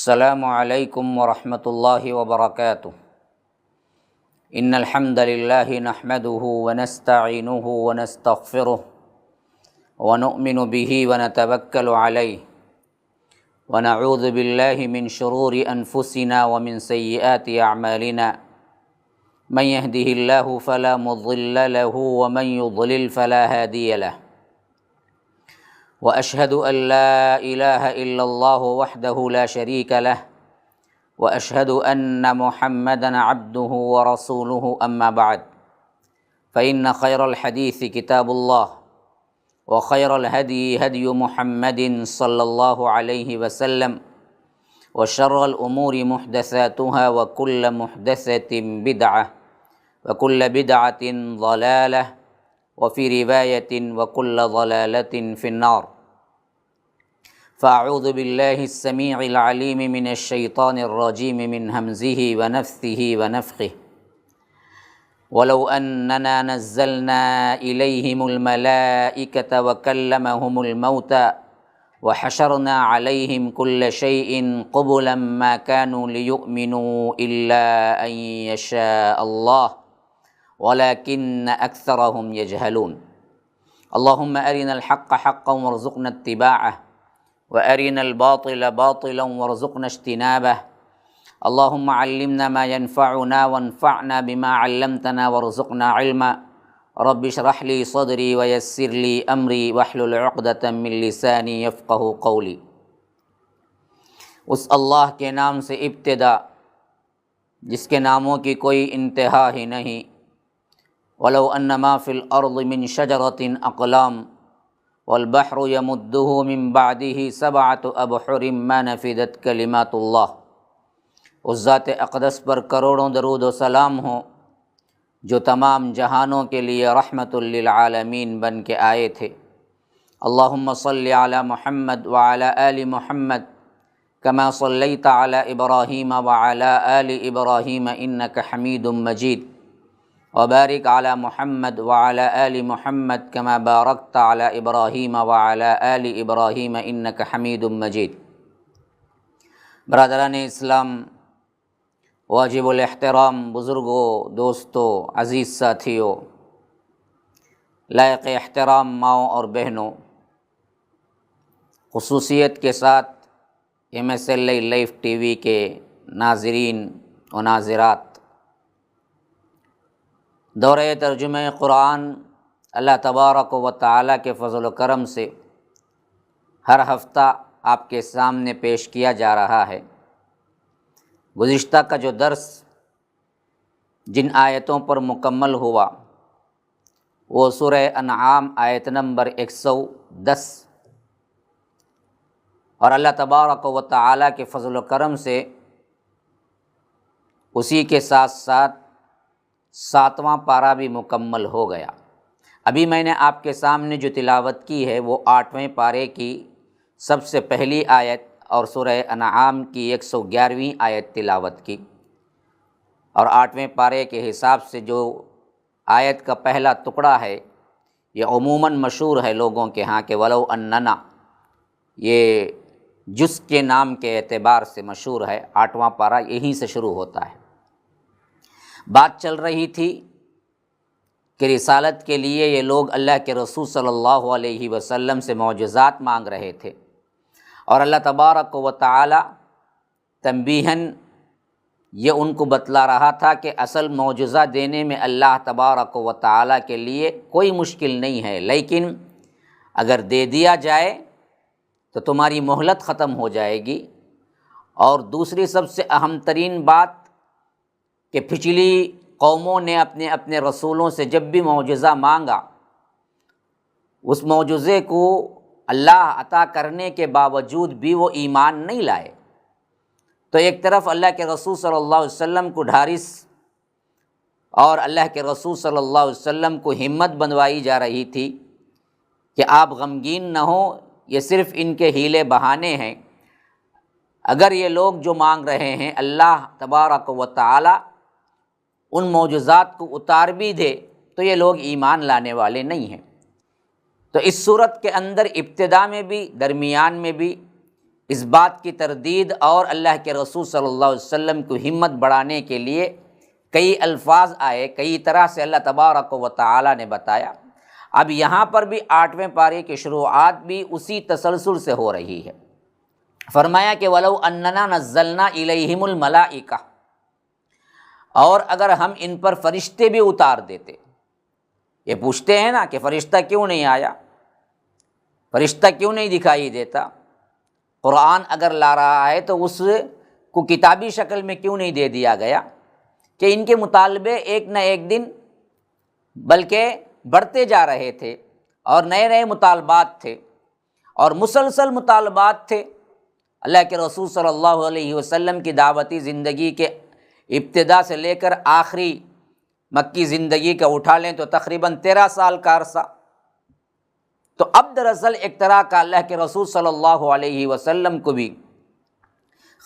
السلام علیکم ورحمۃ اللہ وبرکاتہ۔ ان الحمد للہ نحمده ونستعینه ونستغفره ونؤمن به ونتوکل علیہ ونعوذ باللہ من شرور انفسنا ومن سیئات اعمالنا من يهده اللہ فلا مضل له ومن يضلل فلا هادی له وأشهد أن لا إله إلا الله وحده لا شريك له وأشهد أن محمدًا عبده ورسوله أما بعد فإن خير الحديث كتاب الله وخير الهدي هدي محمد صلى الله عليه وسلم وشر الأمور محدثاتها وكل محدثة بدعة وكل بدعة ضلالة وفي رواية وكل ضلالة في النار۔ فأعوذ بالله السميع العليم من الشيطان الرجيم من همزه ونفثه ونفخه ولو أننا نزلنا إليهم الملائكة وكلمهم الموتى وحشرنا عليهم كل شيء قبلا ما كانوا ليؤمنوا إلا أن يشاء الله ولكن أكثرهم يجهلون۔ اللهم أرنا الحق حقا وارزقنا اتباعه وأرنا الباطل باطلا وارزقنا اجتنابه۔ اللهم علمنا ما ينفعنا وانفعنا بما علمتنا وارزقنا علما۔ رب اشرح لي صدري ويسر لي أمري واحلل عقدة من لساني يفقهوا قولي۔ اس اللہ کے نام سے ابتدا جس کے ناموں کی کوئی انتہا ہی نہیں۔ ولو ان ما فی الارض من شجرۃ اقلام والبحر یمدہ من بعدہ سبعۃ ابحر ما نفدت کلمات اللہ۔ اس ذات اقدس پر کروڑوں درود و سلام ہوں جو تمام جہانوں کے لیے رحمت للعالمین بن کے آئے تھے۔ اللہم صل علی محمد وعلی آل محمد کما صلیت علی ابراہیم وعلی آل ابراہیم انک حمید مجید، وبارک علی محمد وعلی آل محمد کما بارکت علی ابراہیم وعلی آل ابراہیم انک حمید مجید۔ برادران اسلام، واجب الاحترام بزرگوں، دوستوں، عزیز ساتھیوں، لائق احترام ماؤں اور بہنوں، خصوصیت کے ساتھ MSLI لائف ٹی وی کے ناظرین و ناظرات، دورہ ترجمہ قرآن اللہ تبارک و تعالیٰ کے فضل و کرم سے ہر ہفتہ آپ کے سامنے پیش کیا جا رہا ہے۔ گزشتہ کا جو درس جن آیتوں پر مکمل ہوا وہ سورہ انعام آیت نمبر 110، اور اللہ تبارک و تعالیٰ کے فضل و کرم سے اسی کے ساتھ ساتھ 7واں پارہ بھی مکمل ہو گیا۔ ابھی میں نے آپ کے سامنے جو تلاوت کی ہے وہ 8ویں پارے کی سب سے پہلی آیت اور سورہ انعام کی 111ویں آیت تلاوت کی، اور 8ویں پارے کے حساب سے جو آیت کا پہلا ٹکڑا ہے یہ عموماً مشہور ہے لوگوں کے ہاں کہ ولو اننا، یہ جز کے نام کے اعتبار سے مشہور ہے۔ 8واں پارہ یہیں سے شروع ہوتا ہے۔ بات چل رہی تھی کہ رسالت کے لیے یہ لوگ اللہ کے رسول صلی اللہ علیہ وسلم سے معجزات مانگ رہے تھے، اور اللہ تبارک و تعالی تنبیہاً یہ ان کو بتلا رہا تھا کہ اصل معجزہ دینے میں اللہ تبارک و تعالی کے لیے کوئی مشکل نہیں ہے، لیکن اگر دے دیا جائے تو تمہاری مہلت ختم ہو جائے گی۔ اور دوسری سب سے اہم ترین بات کہ پچھلی قوموں نے اپنے اپنے رسولوں سے جب بھی معجزہ مانگا، اس معجزے کو اللہ عطا کرنے کے باوجود بھی وہ ایمان نہیں لائے۔ تو ایک طرف اللہ کے رسول صلی اللہ علیہ وسلم کو ڈھارس اور اللہ کے رسول صلی اللہ علیہ وسلم کو ہمت بندوائی جا رہی تھی کہ آپ غمگین نہ ہوں، یہ صرف ان کے ہیلے بہانے ہیں۔ اگر یہ لوگ جو مانگ رہے ہیں اللہ تبارک و تعالی ان معجزات کو اتار بھی دے تو یہ لوگ ایمان لانے والے نہیں ہیں۔ تو اس صورت کے اندر ابتدا میں بھی، درمیان میں بھی، اس بات کی تردید اور اللہ کے رسول صلی اللہ علیہ وسلم کو ہمت بڑھانے کے لیے کئی الفاظ آئے، کئی طرح سے اللہ تبارک و تعالی نے بتایا۔ اب یہاں پر بھی 8ویں پارے کی شروعات بھی اسی تسلسل سے ہو رہی ہے۔ فرمایا کہ وَلَوْ أَنَّنَا نَزَّلْنَا إِلَيْهِمُ الْمَلَائِكَةَ، اور اگر ہم ان پر فرشتے بھی اتار دیتے۔ یہ پوچھتے ہیں نا کہ فرشتہ کیوں نہیں آیا، فرشتہ کیوں نہیں دکھائی دیتا، قرآن اگر لا رہا ہے تو اس کو کتابی شکل میں کیوں نہیں دے دیا گیا؟ کہ ان کے مطالبے ایک نہ ایک دن بلکہ بڑھتے جا رہے تھے، اور نئے نئے مطالبات تھے، اور مسلسل مطالبات تھے۔ اللہ کے رسول صلی اللہ علیہ وسلم کی دعوتی زندگی کے ابتدا سے لے کر آخری مکی زندگی کا اٹھا لیں تو تقریباً 13 سال کا عرصہ۔ تو اب دراصل ایک طرح کا اللہ کے رسول صلی اللہ علیہ وسلم کو بھی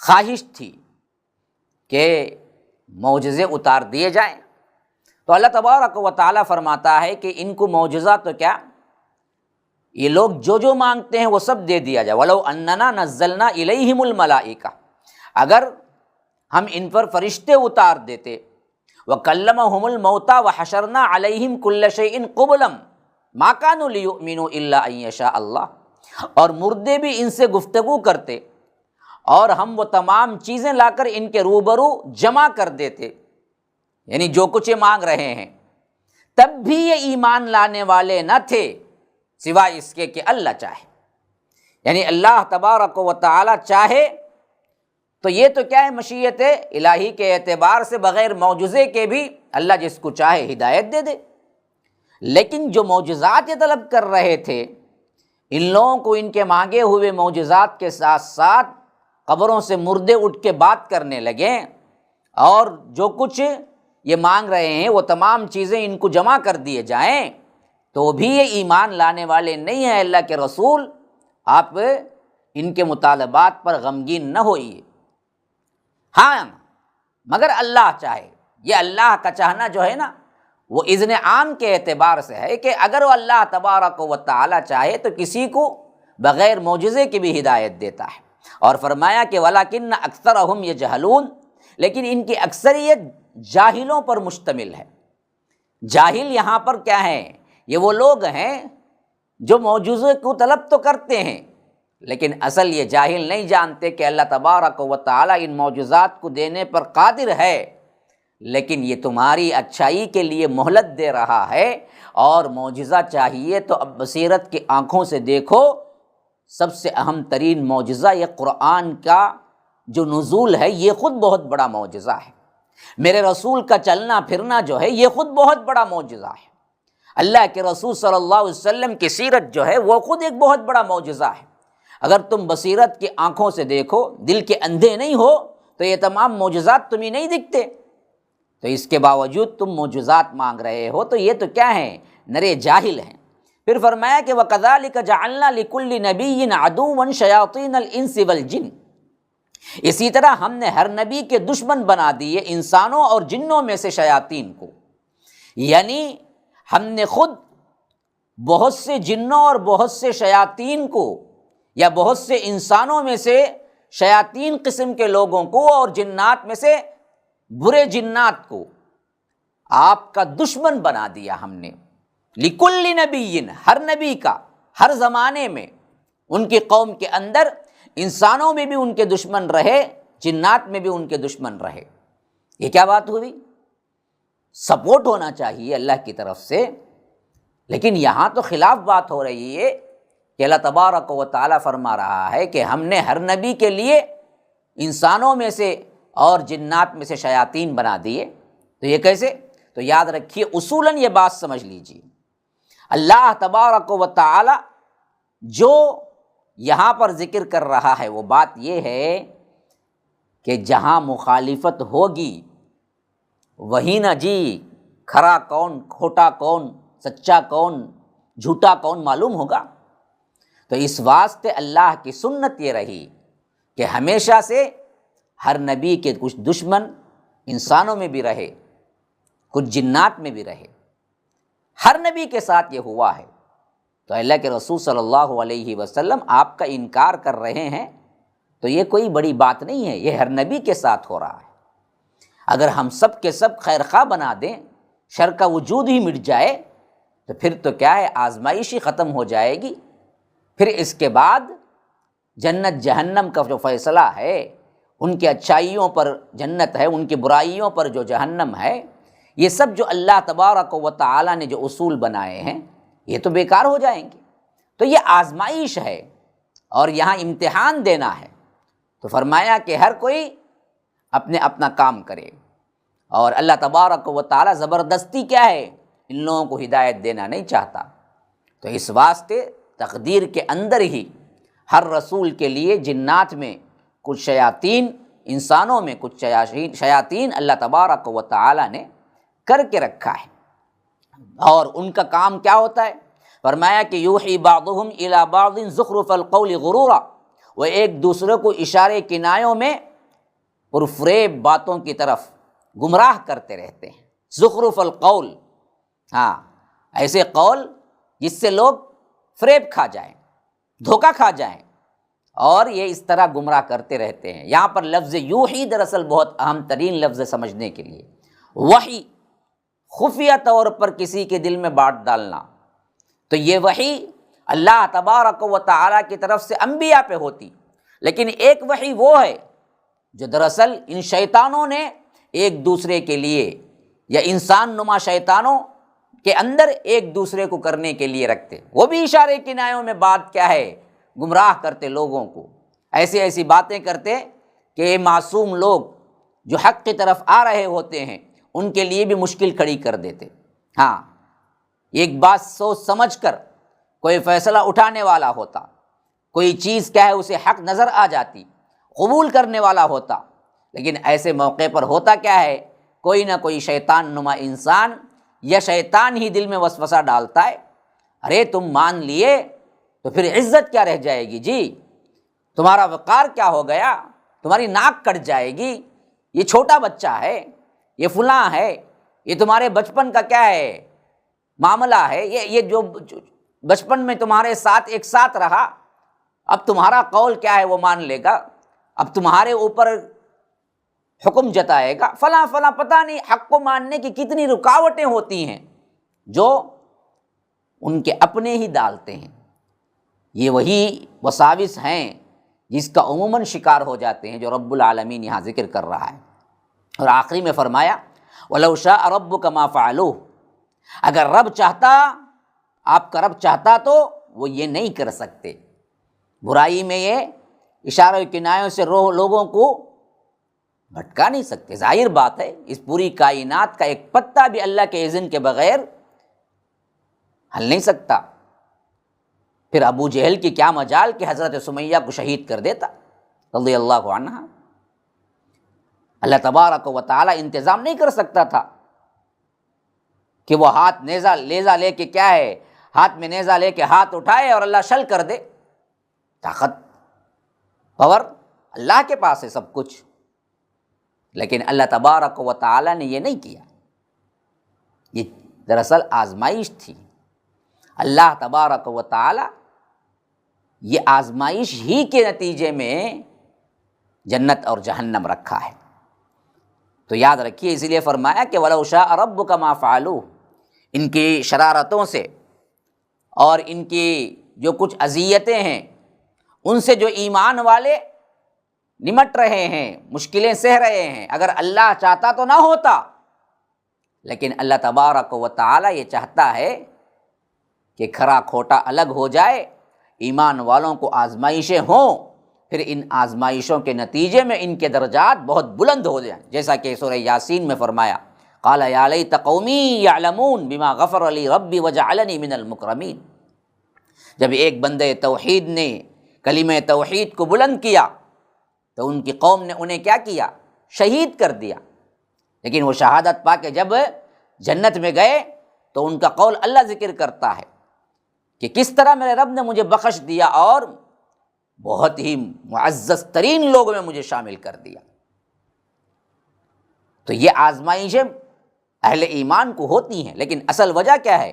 خواہش تھی کہ معجزے اتار دیے جائیں۔ تو اللہ تبارک و تعالیٰ فرماتا ہے کہ ان کو معجزہ تو کیا، یہ لوگ جو مانگتے ہیں وہ سب دے دیا جائے۔ وَلَوْ أَنَّنَا نَزَّلْنَا إِلَيْهِمُ الْمَلَائِكَةَ، اگر ہم ان پر فرشتے اتار دیتے۔ وَكَلَّمَهُمُ الْمَوْتَى وَحَشَرْنَا عَلَيْهِمْ كُلَّ شَيْءٍ قُبُلًا مَا كَانُوا لِيُؤْمِنُوا إِلَّا أَن يَشَاءَ اللَّهُ، اور مردے بھی ان سے گفتگو کرتے، اور ہم وہ تمام چیزیں لا کر ان کے روبرو جمع کر دیتے، یعنی جو کچھ یہ مانگ رہے ہیں، تب بھی یہ ایمان لانے والے نہ تھے سوائے اس کے کہ اللہ چاہے۔ یعنی اللہ تبارک و تعالی چاہے تو یہ تو کیا ہے، مشیت الہی کے اعتبار سے بغیر معجزے کے بھی اللہ جس کو چاہے ہدایت دے دے۔ لیکن جو معجزات یہ طلب کر رہے تھے، ان لوگوں کو ان کے مانگے ہوئے معجزات کے ساتھ ساتھ قبروں سے مردے اٹھ کے بات کرنے لگے، اور جو کچھ یہ مانگ رہے ہیں وہ تمام چیزیں ان کو جمع کر دیے جائیں، تو بھی یہ ایمان لانے والے نہیں ہیں۔ اللہ کے رسول آپ ان کے مطالبات پر غمگین نہ ہوئیے، ہاں مگر اللہ چاہے۔ یہ اللہ کا چاہنا جو ہے نا وہ اذن عام کے اعتبار سے ہے کہ اگر وہ اللہ تبارک و تعالی چاہے تو کسی کو بغیر معجزے کی بھی ہدایت دیتا ہے۔ اور فرمایا کہ وَلَكِنَّ أَكْثَرَهُمْ يَجْهَلُونَ، لیکن ان کی اکثریت جاہلوں پر مشتمل ہے۔ جاہل یہاں پر کیا ہیں؟ یہ وہ لوگ ہیں جو معجزے کو طلب تو کرتے ہیں، لیکن اصل یہ جاہل نہیں جانتے کہ اللہ تبارک و تعالی ان معجزات کو دینے پر قادر ہے، لیکن یہ تمہاری اچھائی کے لیے مہلت دے رہا ہے۔ اور معجزہ چاہیے تو اب بصیرت کی آنکھوں سے دیکھو۔ سب سے اہم ترین معجزہ یہ قرآن کا جو نزول ہے، یہ خود بہت بڑا معجزہ ہے۔ میرے رسول کا چلنا پھرنا جو ہے یہ خود بہت بڑا معجزہ ہے۔ اللہ کے رسول صلی اللہ علیہ وسلم کی سیرت جو ہے وہ خود ایک بہت بڑا معجزہ ہے۔ اگر تم بصیرت کی آنکھوں سے دیکھو، دل کے اندھے نہیں ہو، تو یہ تمام معجزات تمہیں نہیں دکھتے، تو اس کے باوجود تم معجزات مانگ رہے ہو، تو یہ تو کیا ہیں، نرے جاہل ہیں۔ پھر فرمایا کہ وَكَذَلِكَ جَعَلْنَا لِكُلِّ نَبِيٍّ عَدُوًّا شَيَاطِينَ الْإِنسِ وَالْجِنِّ، اسی طرح ہم نے ہر نبی کے دشمن بنا دیے انسانوں اور جنوں میں سے شیاطین کو۔ یعنی ہم نے خود بہت سے جنوں اور بہت سے شیاطین کو، یا بہت سے انسانوں میں سے شیاطین قسم کے لوگوں کو اور جنات میں سے برے جنات کو آپ کا دشمن بنا دیا ہم نے۔ لِكُلِّ نَبِيٍّ، ہر نبی کا، ہر زمانے میں ان کی قوم کے اندر انسانوں میں بھی ان کے دشمن رہے، جنات میں بھی ان کے دشمن رہے۔ یہ کیا بات ہوئی؟ سپورٹ ہونا چاہیے اللہ کی طرف سے، لیکن یہاں تو خلاف بات ہو رہی ہے کہ اللہ تبارک و تعالیٰ فرما رہا ہے کہ ہم نے ہر نبی کے لیے انسانوں میں سے اور جنات میں سے شیاطین بنا دیے۔ تو یہ کیسے؟ تو یاد رکھیے، اصولاً یہ بات سمجھ لیجیے، اللہ تبارک و تعالی جو یہاں پر ذکر کر رہا ہے وہ بات یہ ہے کہ جہاں مخالفت ہوگی وہیں نہ جی کھرا کون، کھوٹا کون، سچا کون، جھوٹا کون معلوم ہوگا۔ تو اس واسطے اللہ کی سنت یہ رہی کہ ہمیشہ سے ہر نبی کے کچھ دشمن انسانوں میں بھی رہے، کچھ جنات میں بھی رہے، ہر نبی کے ساتھ یہ ہوا ہے۔ تو اللہ کے رسول صلی اللہ علیہ وسلم آپ کا انکار کر رہے ہیں تو یہ کوئی بڑی بات نہیں ہے، یہ ہر نبی کے ساتھ ہو رہا ہے۔ اگر ہم سب کے سب خیر خواہ بنا دیں، شر کا وجود ہی مٹ جائے، تو پھر تو کیا ہے، آزمائش ہی ختم ہو جائے گی۔ پھر اس کے بعد جنت جہنم کا جو فیصلہ ہے، ان کے اچھائیوں پر جنت ہے، ان کی برائیوں پر جو جہنم ہے، یہ سب جو اللہ تبارک و تعالیٰ نے جو اصول بنائے ہیں، یہ تو بیکار ہو جائیں گے۔ تو یہ آزمائش ہے اور یہاں امتحان دینا ہے، تو فرمایا کہ ہر کوئی اپنے اپنا کام کرے، اور اللہ تبارک و تعالیٰ زبردستی کیا ہے، ان لوگوں کو ہدایت دینا نہیں چاہتا۔ تو اس واسطے تقدیر کے اندر ہی ہر رسول کے لیے جنات میں کچھ شیاطین، انسانوں میں کچھ شیاطین اللہ تبارک و تعالیٰ نے کر کے رکھا ہے، اور ان کا کام کیا ہوتا ہے؟ فرمایا کہ یوحی بعضهم الی بعض زخرف القول غرورا، وہ ایک دوسرے کو اشارے کنایوں میں پرفریب باتوں کی طرف گمراہ کرتے رہتے ہیں۔ زخرف القول، ہاں، ایسے قول جس سے لوگ فریب کھا جائیں، دھوکہ کھا جائیں، اور یہ اس طرح گمراہ کرتے رہتے ہیں۔ یہاں پر لفظ یوحی دراصل بہت اہم ترین لفظ سمجھنے کے لیے، وحی خفیہ طور پر کسی کے دل میں بانٹ ڈالنا، تو یہ وحی اللہ تبارک و تعالیٰ کی طرف سے انبیاء پہ ہوتی، لیکن ایک وحی وہ ہے جو دراصل ان شیطانوں نے ایک دوسرے کے لیے، یا انسان نما شیطانوں کے اندر ایک دوسرے کو کرنے کے لیے رکھتے، وہ بھی اشارے کنایوں میں بات کیا ہے، گمراہ کرتے لوگوں کو، ایسی باتیں کرتے کہ معصوم لوگ جو حق کی طرف آ رہے ہوتے ہیں ان کے لیے بھی مشکل کھڑی کر دیتے۔ ہاں، ایک بات سوچ سمجھ کر کوئی فیصلہ اٹھانے والا ہوتا، کوئی چیز کیا ہے اسے حق نظر آ جاتی، قبول کرنے والا ہوتا، لیکن ایسے موقع پر ہوتا کیا ہے، کوئی نہ کوئی شیطان نما انسان یا شیطان ہی دل میں وسوسہ ڈالتا ہے، ارے تم مان لیے تو پھر عزت کیا رہ جائے گی جی، تمہارا وقار کیا ہو گیا، تمہاری ناک کٹ جائے گی، یہ چھوٹا بچہ ہے، یہ فلاں ہے، یہ تمہارے بچپن کا کیا ہے معاملہ ہے، یہ جو بچپن میں تمہارے ساتھ ایک ساتھ رہا، اب تمہارا قول کیا ہے وہ مان لے گا، اب تمہارے اوپر حکم جتائے گا، فلاں فلاں، پتہ نہیں حق کو ماننے کی کتنی رکاوٹیں ہوتی ہیں جو ان کے اپنے ہی ڈالتے ہیں۔ یہ وہی وساوس ہیں جس کا عموماً شکار ہو جاتے ہیں جو رب العالمین یہاں ذکر کر رہا ہے۔ اور آخری میں فرمایا وَلَوْ شَاءَ رَبُّكَ مَا فَعَلُوهُ، اگر رب چاہتا، آپ کا رب چاہتا تو وہ یہ نہیں کر سکتے۔ برائی میں یہ اشارہ کنایوں سے لوگوں کو بھٹکا نہیں سکتے۔ ظاہر بات ہے اس پوری کائنات کا ایک پتا بھی اللہ کے اذن کے بغیر ہل نہیں سکتا۔ پھر ابو جہل کی کیا مجال کہ حضرت سمیہ کو شہید کر دیتا رضی اللہ عنہ۔ اللہ تبارک و تعالی انتظام نہیں کر سکتا تھا کہ وہ ہاتھ نیزہ لے کے کیا ہے، ہاتھ میں نیزہ لے کے ہاتھ اٹھائے اور اللہ شل کر دے۔ طاقت، پاور اللہ کے پاس ہے سب کچھ، لیکن اللہ تبارک و تعالی نے یہ نہیں کیا۔ یہ دراصل آزمائش تھی۔ اللہ تبارک و تعالی یہ آزمائش ہی کے نتیجے میں جنت اور جہنم رکھا ہے۔ تو یاد رکھیے، اسی لیے فرمایا کہ وَلَوْ شَاءَ رَبُّكَ مَا فَعَلُوهُ، ان کی شرارتوں سے اور ان کی جو کچھ اذیتیں ہیں ان سے جو ایمان والے نمٹ رہے ہیں، مشکلیں سہ رہے ہیں، اگر اللہ چاہتا تو نہ ہوتا، لیکن اللہ تبارک و تعالی یہ چاہتا ہے کہ کھرا کھوٹا الگ ہو جائے، ایمان والوں کو آزمائشیں ہوں، پھر ان آزمائشوں کے نتیجے میں ان کے درجات بہت بلند ہو جائیں، جیسا کہ سورہ یاسین میں فرمایا قال یا لیت قومی یعلمون بما غفر لی ربی وجعلنی من المکرمین۔ جب ایک بندے توحید نے کلمہ توحید کو بلند کیا تو ان کی قوم نے انہیں کیا کیا، شہید کر دیا، لیکن وہ شہادت پا کے جب جنت میں گئے تو ان کا قول اللہ ذکر کرتا ہے کہ کس طرح میرے رب نے مجھے بخش دیا اور بہت ہی معزز ترین لوگوں میں مجھے شامل کر دیا۔ تو یہ آزمائشیں اہل ایمان کو ہوتی ہیں، لیکن اصل وجہ کیا ہے؟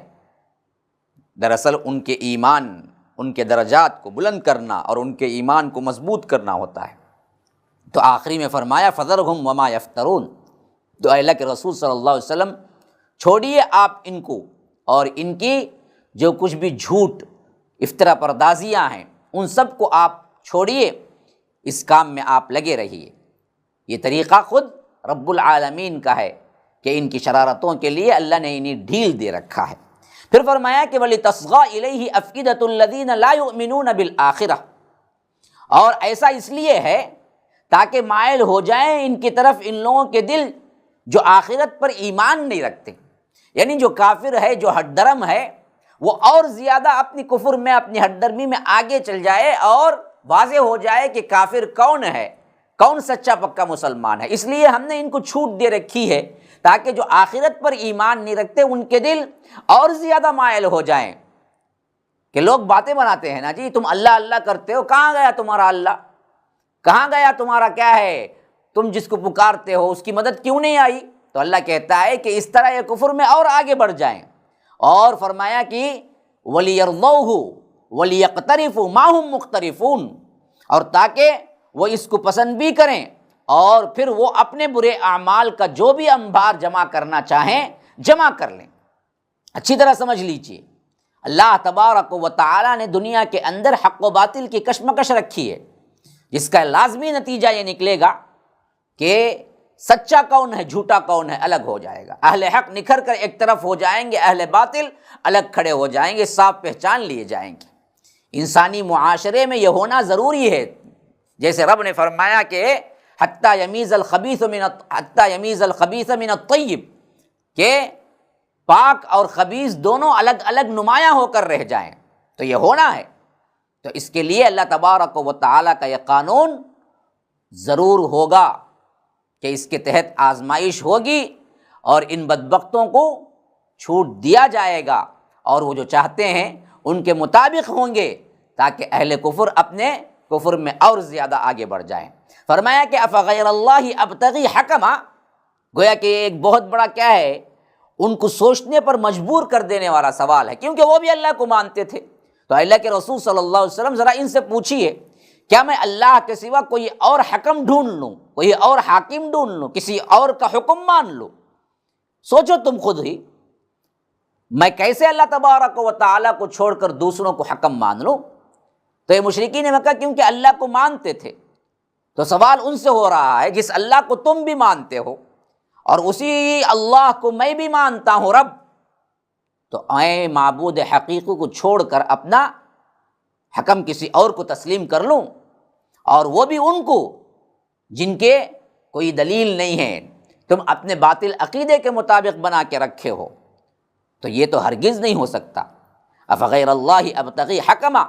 دراصل ان کے ایمان ان کے درجات کو بلند کرنا اور ان کے ایمان کو مضبوط کرنا ہوتا ہے۔ تو آخری میں فرمایا فذرہم وما یفترون، تو اللہ کے رسول صلی اللہ علیہ وسلم چھوڑیے آپ ان کو اور ان کی جو کچھ بھی جھوٹ افطرا پردازیاں ہیں ان سب کو آپ چھوڑیے، اس کام میں آپ لگے رہیے۔ یہ طریقہ خود رب العالمین کا ہے کہ ان کی شرارتوں کے لیے اللہ نے انہیں ڈھیل دے رکھا ہے۔ پھر فرمایا کہ وَلِتَصْغَىٰ إِلَيْهِ أَفْئِدَةُ الَّذِينَ لَا يُؤْمِنُونَ بِالْآخِرَةِ، اور ایسا اس لیے ہے تاکہ مائل ہو جائیں ان کی طرف ان لوگوں کے دل جو آخرت پر ایمان نہیں رکھتے، یعنی جو کافر ہے، جو ہٹ درم ہے، وہ اور زیادہ اپنی کفر میں، اپنی ہٹ درمی میں آگے چل جائے اور واضح ہو جائے کہ کافر کون ہے، کون سچا پکا مسلمان ہے۔ اس لیے ہم نے ان کو چھوٹ دے رکھی ہے تاکہ جو آخرت پر ایمان نہیں رکھتے ان کے دل اور زیادہ مائل ہو جائیں۔ کہ لوگ باتیں بناتے ہیں نا جی، تم اللہ اللہ کرتے ہو، کہاں گیا تمہارا اللہ، کہاں گیا تمہارا کیا ہے، تم جس کو پکارتے ہو اس کی مدد کیوں نہیں آئی؟ تو اللہ کہتا ہے کہ اس طرح یہ کفر میں اور آگے بڑھ جائیں، اور فرمایا کہ وَلِيَرْضَوْهُ وَلِيَقْتَرِفُوا مَا هُمْ مُقْتَرِفُونَ، اور تاکہ وہ اس کو پسند بھی کریں اور پھر وہ اپنے برے اعمال کا جو بھی انبار جمع کرنا چاہیں جمع کر لیں۔ اچھی طرح سمجھ لیجئے، اللہ تبارک و تعالی نے دنیا کے اندر حق و باطل کی کشمکش رکھی ہے، جس کا لازمی نتیجہ یہ نکلے گا کہ سچا کون ہے جھوٹا کون ہے الگ ہو جائے گا، اہل حق نکھر کر ایک طرف ہو جائیں گے، اہل باطل الگ کھڑے ہو جائیں گے، صاف پہچان لیے جائیں گے۔ انسانی معاشرے میں یہ ہونا ضروری ہے، جیسے رب نے فرمایا کہ حتیٰ یمیز الخبیث من الطیب، کہ پاک اور خبیث دونوں الگ الگ نمایاں ہو کر رہ جائیں، تو یہ ہونا ہے۔ تو اس کے لیے اللہ تبارک و تعالیٰ کا یہ قانون ضرور ہوگا کہ اس کے تحت آزمائش ہوگی اور ان بدبختوں کو چھوٹ دیا جائے گا، اور وہ جو چاہتے ہیں ان کے مطابق ہوں گے تاکہ اہل کفر اپنے کفر میں اور زیادہ آگے بڑھ جائیں۔ فرمایا کہ افغیر اللہ ابتغی حکما، گویا کہ ایک بہت بڑا کیا ہے، ان کو سوچنے پر مجبور کر دینے والا سوال ہے، کیونکہ وہ بھی اللہ کو مانتے تھے۔ تو اللہ کے رسول صلی اللہ علیہ وسلم ذرا ان سے پوچھیے، کیا میں اللہ کے سوا کوئی اور حکم ڈھونڈ لوں، کوئی اور حاکم ڈھونڈ لوں، کسی اور کا حکم مان لوں؟ سوچو تم خود ہی، میں کیسے اللہ تبارک و تعالیٰ کو چھوڑ کر دوسروں کو حکم مان لوں؟ تو یہ مشرکین مکہ کیونکہ اللہ کو مانتے تھے، تو سوال ان سے ہو رہا ہے جس اللہ کو تم بھی مانتے ہو اور اسی اللہ کو میں بھی مانتا ہوں رب، تو اے معبود حقیقی کو چھوڑ کر اپنا حکم کسی اور کو تسلیم کر لوں، اور وہ بھی ان کو جن کے کوئی دلیل نہیں ہے، تم اپنے باطل عقیدے کے مطابق بنا کے رکھے ہو، تو یہ تو ہرگز نہیں ہو سکتا۔ افغیر اللہ ابتغی حکما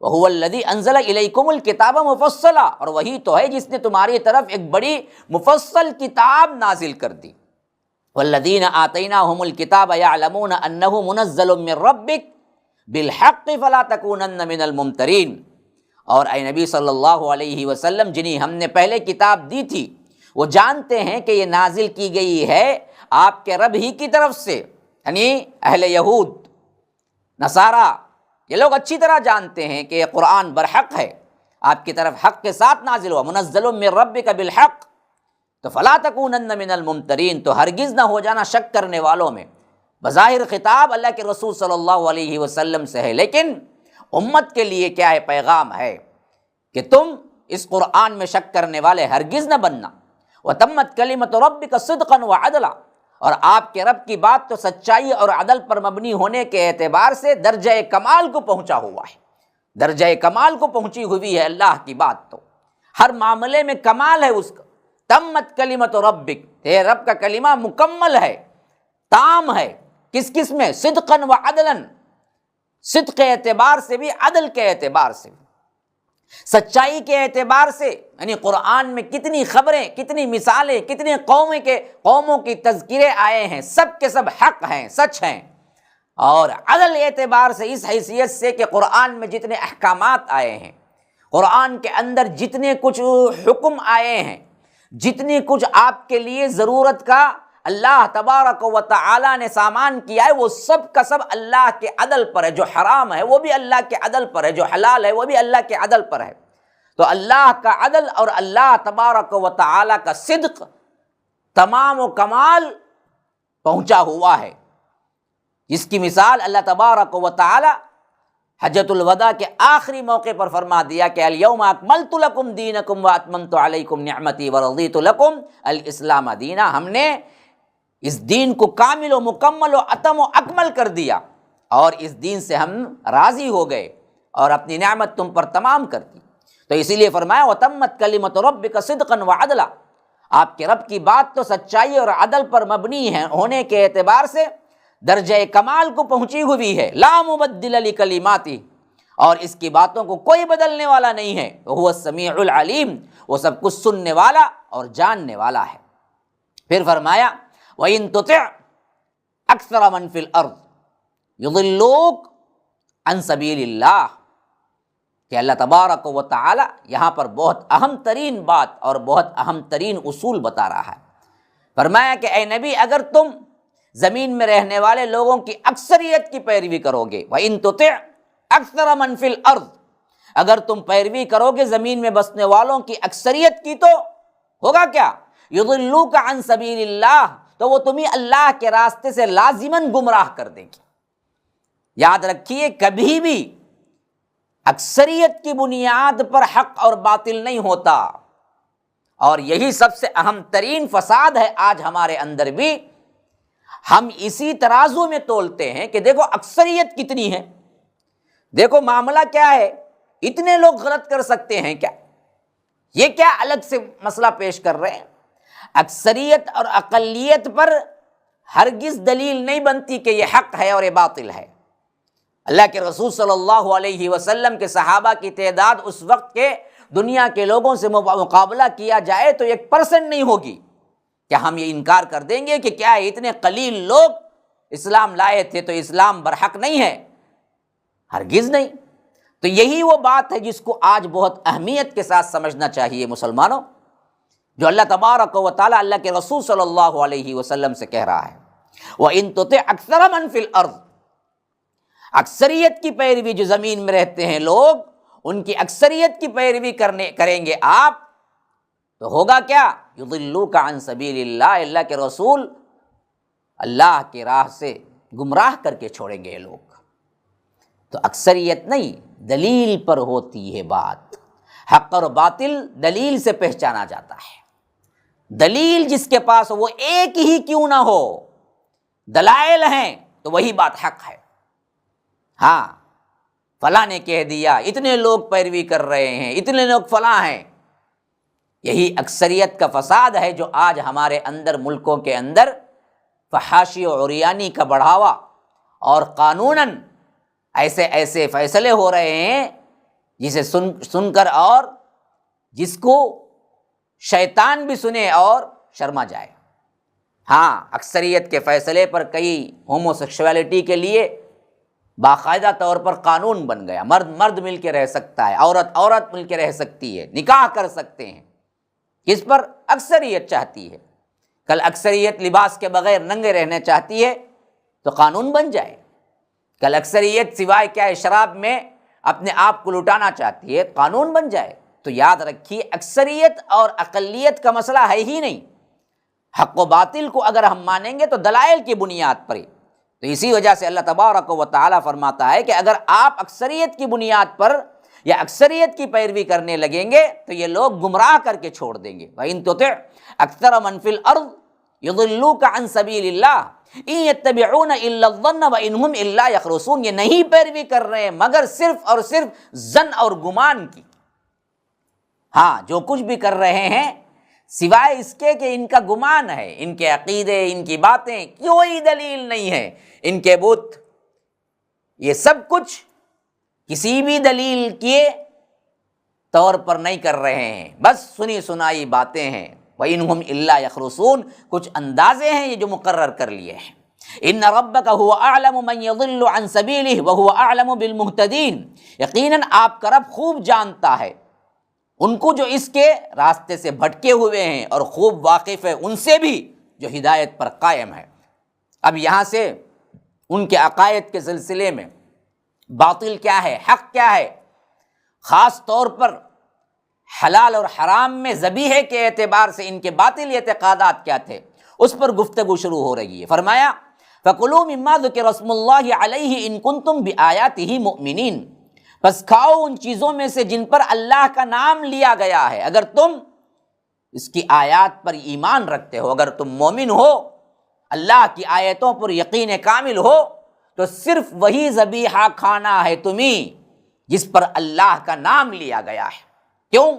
وَهُوَ الَّذِي أَنزَلَ إِلَيْكُمُ الْكِتَابَ مُفَصَّلًا، اور وہی تو ہے جس نے تمہاری طرف ایک بڑی مفصل کتاب نازل کر دی۔ وَالَّذِينَ آتَيْنَاهُمُ الْكِتَابَ يَعْلَمُونَ أَنَّهُ مُنَزَّلٌ مِّن رَّبِّكَ بِالْحَقِّ فَلَا تَكُونَنَّ مِنَ الْمُمْتَرِينَ، اور اے نبی صلی اللہ علیہ وسلم جنہیں ہم نے پہلے کتاب دی تھی وہ جانتے ہیں کہ یہ نازل کی گئی ہے آپ کے رب ہی کی طرف سے، یعنی اہل یہود نصارہ یہ لوگ اچھی طرح جانتے ہیں کہ یہ قرآن برحق ہے، آپ کی طرف حق کے ساتھ نازل ہوا، منزل من ربک بالحق، تو فلا تکونن من الممترین، تو ہرگز نہ ہو جانا شک کرنے والوں میں۔ بظاہر خطاب اللہ کے رسول صلی اللہ علیہ وسلم سے ہے، لیکن امت کے لیے کیا ہے، پیغام ہے کہ تم اس قرآن میں شک کرنے والے ہرگز نہ بننا۔ وتمت کلمۃ ربک صدقا وعدلا، اور آپ کے رب کی بات تو سچائی اور عدل پر مبنی ہونے کے اعتبار سے درجہ کمال کو پہنچا ہوا ہے، درجہ کمال کو پہنچی ہوئی ہے اللہ کی بات، تو ہر معاملے میں کمال ہے اس کا۔ تمت کلمۃ ربک، تیرے رب کا کلمہ مکمل ہے، تام ہے، کس کس میں؟ صدقا وعدلا، صدق کے اعتبار سے بھی، عدل کے اعتبار سے بھی، سچائی کے اعتبار سے، یعنی قرآن میں کتنی خبریں، کتنی مثالیں، کتنی قوموں کی تذکرے آئے ہیں، سب کے سب حق ہیں، سچ ہیں، اور عدل اعتبار سے اس حیثیت سے کہ قرآن میں جتنے احکامات آئے ہیں، قرآن کے اندر جتنے کچھ حکم آئے ہیں، جتنی کچھ آپ کے لیے ضرورت کا اللہ تبارک و تعالی نے سامان کیا ہے وہ سب کا سب اللہ کے عدل پر ہے، جو حرام ہے وہ بھی اللہ کے عدل پر ہے، جو حلال ہے وہ بھی اللہ کے عدل پر ہے۔ تو اللہ کا عدل اور اللہ تبارک و تعالی کا صدق تمام و کمال پہنچا ہوا ہے، جس کی مثال اللہ تبارک و تعالی حجۃ الوداع کے آخری موقع پر فرما دیا کہ الیوم اکملت لکم دینکم واتممت علیکم نعمتی ورضیت لکم الاسلام دینا، ہم نے اس دین کو کامل و مکمل و اتم و اکمل کر دیا اور اس دین سے ہم راضی ہو گئے اور اپنی نعمت تم پر تمام کر دی۔ تو اسی لیے فرمایا وتمت کلمۃ ربک صدقا وعدلا، آپ کے رب کی بات تو سچائی اور عدل پر مبنی ہے، ہونے کے اعتبار سے درجہ کمال کو پہنچی ہوئی ہے، لا مبدل لکلماتہ، اور اس کی باتوں کو کوئی بدلنے والا نہیں ہے، وہ السمیع العلیم، وہ سب کچھ سننے والا اور جاننے والا ہے۔ پھر فرمایا وَإِن تُطِعْ أَكْثَرَ مَنْ فِي الْأَرْضِ يُضِلُّوكَ عَنْ سَبِيلِ اللَّهِ، کہ اللہ تبارک و تعالی یہاں پر بہت اہم ترین بات اور بہت اہم ترین اصول بتا رہا ہے۔ فرمایا کہ اے نبی اگر تم زمین میں رہنے والے لوگوں کی اکثریت کی پیروی کرو گے، وَإِن تُطِعْ أَكْثَرَ مَنْ فِي الْأَرْضِ، اگر تم پیروی کرو گے زمین میں بسنے والوں کی اکثریت کی، تو ہوگا کیا؟ يُضِلُّوكَ عَنْ سَبِيلِ اللَّهِ، تو وہ تمہیں اللہ کے راستے سے لازماً گمراہ کر دیں گے۔ یاد رکھیے کبھی بھی اکثریت کی بنیاد پر حق اور باطل نہیں ہوتا، اور یہی سب سے اہم ترین فساد ہے آج ہمارے اندر بھی۔ ہم اسی ترازو میں تولتے ہیں کہ دیکھو اکثریت کتنی ہے، دیکھو معاملہ کیا ہے، اتنے لوگ غلط کر سکتے ہیں کیا، یہ کیا الگ سے مسئلہ پیش کر رہے ہیں۔ اکثریت اور اقلیت پر ہرگز دلیل نہیں بنتی کہ یہ حق ہے اور یہ باطل ہے۔ اللہ کے رسول صلی اللہ علیہ وسلم کے صحابہ کی تعداد اس وقت کے دنیا کے لوگوں سے مقابلہ کیا جائے تو 1% نہیں ہوگی۔ کیا ہم یہ انکار کر دیں گے کہ کیا اتنے قلیل لوگ اسلام لائے تھے تو اسلام برحق نہیں ہے؟ ہرگز نہیں۔ تو یہی وہ بات ہے جس کو آج بہت اہمیت کے ساتھ سمجھنا چاہیے مسلمانوں، جو اللہ تبارک و تعالیٰ اللہ کے رسول صلی اللہ علیہ وسلم سے کہہ رہا ہے وَإِن تُطِعْ أَكْثَرَ مَنْ فِي الْأَرْضِ، اکثریت کی پیروی جو زمین میں رہتے ہیں لوگ، ان کی اکثریت کی پیروی کریں گے آپ، تو ہوگا کیا؟ يُضِلُّوكَ عَنْ سَبِيلِ اللَّهِ، اللہ کے رسول اللہ کی راہ سے گمراہ کر کے چھوڑیں گے یہ لوگ۔ تو اکثریت نہیں، دلیل پر ہوتی ہے بات۔ حق اور باطل دلیل سے پہچانا جاتا ہے۔ دلیل جس کے پاس وہ ایک ہی کیوں نہ ہو، دلائل ہیں تو وہی بات حق ہے۔ ہاں فلاں نے کہہ دیا، اتنے لوگ پیروی کر رہے ہیں، اتنے لوگ فلاں ہیں، یہی اکثریت کا فساد ہے جو آج ہمارے اندر ملکوں کے اندر فحاشی و عریانی کا بڑھاوا، اور قانوناً ایسے ایسے فیصلے ہو رہے ہیں جسے سن کر اور جس کو شیطان بھی سنے اور شرما جائے۔ ہاں اکثریت کے فیصلے پر کئی ہومو سیکشولیٹی کے لیے باقاعدہ طور پر قانون بن گیا، مرد مرد مل کے رہ سکتا ہے، عورت عورت مل کے رہ سکتی ہے، نکاح کر سکتے ہیں، کس پر؟ اکثریت چاہتی ہے۔ کل اکثریت لباس کے بغیر ننگے رہنا چاہتی ہے تو قانون بن جائے، کل اکثریت سوائے کیا شراب میں اپنے آپ کو لٹانا چاہتی ہے، قانون بن جائے۔ تو یاد رکھیے اکثریت اور اقلیت کا مسئلہ ہے ہی نہیں، حق و باطل کو اگر ہم مانیں گے تو دلائل کی بنیاد پر ہی۔ تو اسی وجہ سے اللہ تبارک و تعالیٰ فرماتا ہے کہ اگر آپ اکثریت کی بنیاد پر یا اکثریت کی پیروی کرنے لگیں گے تو یہ لوگ گمراہ کر کے چھوڑ دیں گے۔ وَإِن تُطِعْ أَكْثَرَ مَنْ فِي الْأَرْضِ يُضِلُّوكَ عَنْ سَبِيلِ اللَّهِ إِن يَتَّبِعُونَ إِلَّا الظَّنَّ وَإِنْ هُمْ إِلَّا يَخْرُصُونَ، یہ نہیں پیروی کر رہے ہیں مگر صرف اور صرف ظن اور گمان کی۔ ہاں جو کچھ بھی کر رہے ہیں سوائے اس کے کہ ان کا گمان ہے، ان کے عقیدے، ان کی باتیں، کوئی دلیل نہیں ہے، ان کے بت، یہ سب کچھ کسی بھی دلیل کے طور پر نہیں کر رہے ہیں، بس سنی سنائی باتیں ہیں۔ وَإِنْهُمْ إِلَّا يَخْرُصُونَ، کچھ اندازے ہیں یہ جو مقرر کر لیے ہیں۔ إِنَّ رَبَّكَ هُوَ أَعْلَمُ مَنْ يَضِلُّ عَنْ سَبِيلِهِ وَهُوَ أَعْلَمُ بِالْمُهْتَدِينَ، یقیناً آپ کا رب خوب جانتا ہے ان کو جو اس کے راستے سے بھٹکے ہوئے ہیں، اور خوب واقف ہے ان سے بھی جو ہدایت پر قائم ہے۔ اب یہاں سے ان کے عقائد کے سلسلے میں باطل کیا ہے، حق کیا ہے، خاص طور پر حلال اور حرام میں ذبیحے کے اعتبار سے ان کے باطل اعتقادات کیا تھے، اس پر گفتگو شروع ہو رہی ہے۔ فرمایا فَكُلُوا مِمَّا ذُكِرَ اسْمُ اللَّهِ عَلَيْهِ إِن كُنتُم بِآيَاتِهِ مُؤْمِنِينَ، پس کھاؤ ان چیزوں میں سے جن پر اللہ کا نام لیا گیا ہے، اگر تم اس کی آیات پر ایمان رکھتے ہو، اگر تم مومن ہو، اللہ کی آیتوں پر یقین کامل ہو، تو صرف وہی ذبیحہ کھانا ہے تمہیں جس پر اللہ کا نام لیا گیا ہے۔ کیوں؟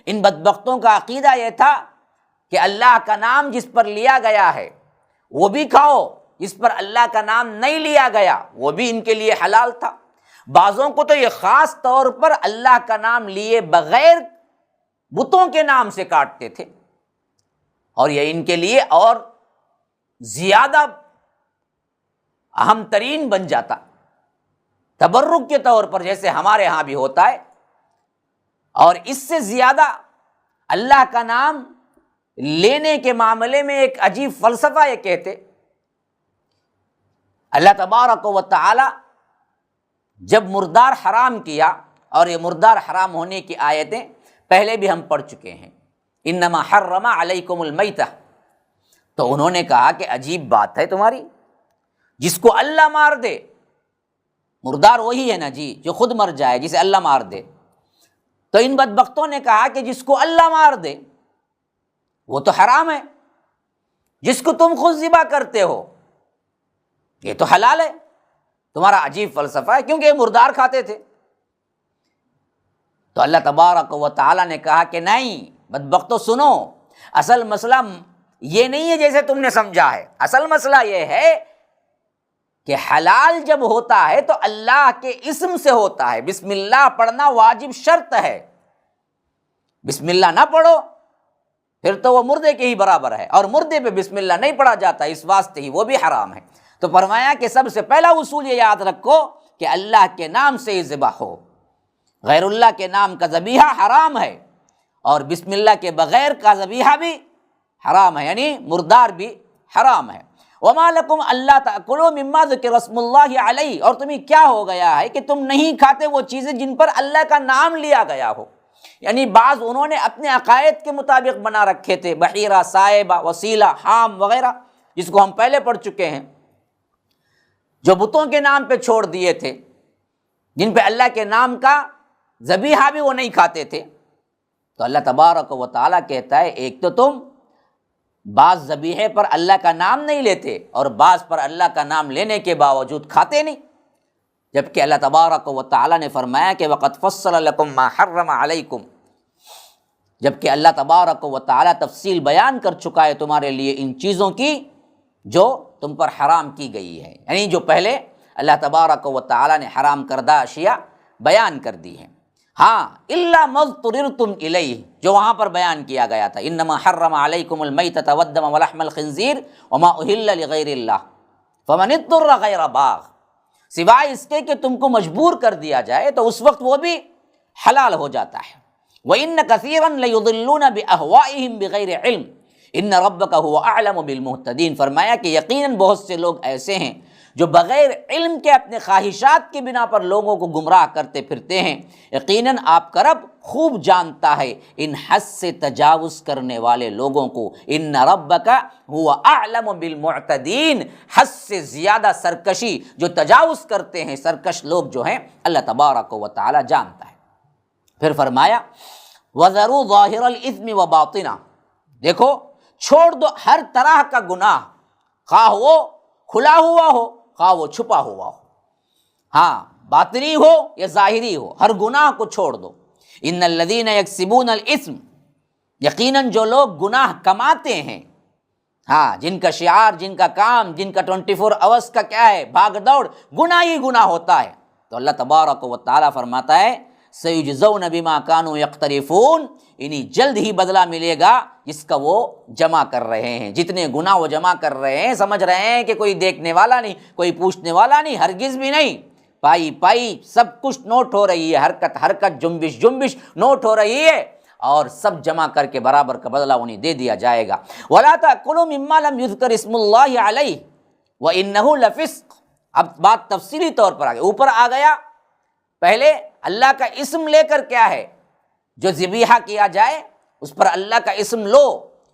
ان بدبختوں کا عقیدہ یہ تھا کہ اللہ کا نام جس پر لیا گیا ہے وہ بھی کھاؤ، جس پر اللہ کا نام نہیں لیا گیا وہ بھی ان کے لیے حلال تھا۔ بعضوں کو تو یہ خاص طور پر اللہ کا نام لیے بغیر بتوں کے نام سے کاٹتے تھے، اور یہ ان کے لیے اور زیادہ اہم ترین بن جاتا، تبرک کے طور پر جیسے ہمارے ہاں بھی ہوتا ہے۔ اور اس سے زیادہ اللہ کا نام لینے کے معاملے میں ایک عجیب فلسفہ یہ کہتے، اللہ تبارک و تعالی جب مردار حرام کیا، اور یہ مردار حرام ہونے کی آیتیں پہلے بھی ہم پڑھ چکے ہیں، انما حرم علیکم المیتہ، تو انہوں نے کہا کہ عجیب بات ہے تمہاری، جس کو اللہ مار دے، مردار وہی ہے نا جی جو خود مر جائے، جسے اللہ مار دے، تو ان بدبختوں نے کہا کہ جس کو اللہ مار دے وہ تو حرام ہے، جس کو تم خود ذبح کرتے ہو یہ تو حلال ہے۔ تمہارا عجیب فلسفہ ہے، کیونکہ یہ مردار کھاتے تھے۔ تو اللہ تبارک و تعالیٰ نے کہا کہ نہیں بدبختو سنو، اصل مسئلہ یہ نہیں ہے جیسے تم نے سمجھا ہے، اصل مسئلہ یہ ہے کہ حلال جب ہوتا ہے تو اللہ کے اسم سے ہوتا ہے، بسم اللہ پڑھنا واجب شرط ہے، بسم اللہ نہ پڑھو پھر تو وہ مردے کے ہی برابر ہے، اور مردے پہ بسم اللہ نہیں پڑھا جاتا، اس واسطے ہی وہ بھی حرام ہے۔ تو فرمایا کہ سب سے پہلا اصول یہ یاد رکھو کہ اللہ کے نام سے ہی ذبح ہو، غیر اللہ کے نام کا ذبیحہ حرام ہے، اور بسم اللہ کے بغیر کا ذبیحہ بھی حرام ہے، یعنی مردار بھی حرام ہے۔ وَمَا لَكُمْ أَلَّا تَأْكُلُوا مِمَّا ذُكِرَ اسْمُ اللَّهِ عَلَيْهِ، اور تمہیں کیا ہو گیا ہے کہ تم نہیں کھاتے وہ چیزیں جن پر اللہ کا نام لیا گیا ہو، یعنی بعض انہوں نے اپنے عقائد کے مطابق بنا رکھے تھے، بحیرہ، صائبہ، وسیلہ، حام وغیرہ، جس کو ہم پہلے پڑھ چکے ہیں، جو بتوں کے نام پہ چھوڑ دیے تھے، جن پہ اللہ کے نام کا ذبیحہ بھی وہ نہیں کھاتے تھے۔ تو اللہ تبارک و تعالیٰ کہتا ہے ایک تو تم بعض ذبیحے پر اللہ کا نام نہیں لیتے، اور بعض پر اللہ کا نام لینے کے باوجود کھاتے نہیں، جبکہ اللہ تبارک و تعالیٰ نے فرمایا کہ وَقَدْ فَصَّلَ لَكُم مَّا حَرَّمَ عَلَيْكُمْ، جبکہ اللہ تبارک و تعالیٰ تفصیل بیان کر چکا ہے تمہارے لیے ان چیزوں کی جو تم پر حرام کی گئی ہے، یعنی جو پہلے اللہ تبارک و تعالیٰ نے حرام کردہ اشیاء بیان کر دی ہیں۔ ہاں الا ما اضطررتم الیہ، جو وہاں پر بیان کیا گیا تھا، انما حرم علیکم المیتۃ والدم ولحم الخنزیر وما اہل لغیر اللہ فمن اضطر غیر باغ، سوائے اس کے کہ تم کو مجبور کر دیا جائے تو اس وقت وہ بھی حلال ہو جاتا ہے۔ وَإِنَّ كَثِيرًا لَيُضِلُّونَ بِأَهْوَائِهِمْ بِغَيْرِ عِلْمٍ إِنَّ رَبَّكَ هُوَ أَعْلَمُ بِالْمُهْتَدِينَ، فرمایا کہ یقیناً بہت سے لوگ ایسے ہیں جو بغیر علم کے اپنے خواہشات کی بنا پر لوگوں کو گمراہ کرتے پھرتے ہیں، یقیناً آپ کا رب خوب جانتا ہے ان حد سے تجاوز کرنے والے لوگوں کو۔ ان ربک هو اعلم بالمعتدین، حد سے زیادہ سرکشی جو تجاوز کرتے ہیں، سرکش لوگ جو ہیں، اللہ تبارک و تعالی جانتا ہے۔ پھر فرمایا وَذَرُوا ظَاهِرَ الْإِثْمِ وَبَاطِنَهُ، دیکھو چھوڑ دو ہر طرح کا گناہ، خواہ وہ کھلا ہوا ہو خواہ وہ چھپا ہوا ہو، ہاں باطنی ہو یا ظاہری ہو، ہر گناہ کو چھوڑ دو۔ ان الذین یکسبون الاثم، یقیناً جو لوگ گناہ کماتے ہیں، ہاں جن کا شعار، جن کا کام، جن کا 24 آورس کا کیا ہے، بھاگ دوڑ، گناہ ہی گناہ ہوتا ہے، تو اللہ تبارک و تعالیٰ فرماتا ہے سیجزون بما کانوا یقترفون، انہیں جلد ہی بدلہ ملے گا جس کا وہ جمع کر رہے ہیں، جتنے گناہ وہ جمع کر رہے ہیں، سمجھ رہے ہیں کہ کوئی دیکھنے والا نہیں، کوئی پوچھنے والا نہیں، ہرگز بھی نہیں، پائی پائی سب کچھ نوٹ ہو رہی ہے، حرکت حرکت، جنبش جنبش نوٹ ہو رہی ہے، اور سب جمع کر کے برابر کا بدلہ انہیں دے دیا جائے گا۔ وَلَا تَأْكُلُوا مِمَّا لَمْ يُذْكَرِ اسْمُ اللَّهِ عَلَيْهِ وَإِنَّهُ لَفِسْقٌ۔ اب بات تفصیلی طور پر اوپر آ گیا، پہلے اللہ کا اسم لے کر کیا ہے جو ذبیحہ کیا جائے اس پر اللہ کا اسم لو،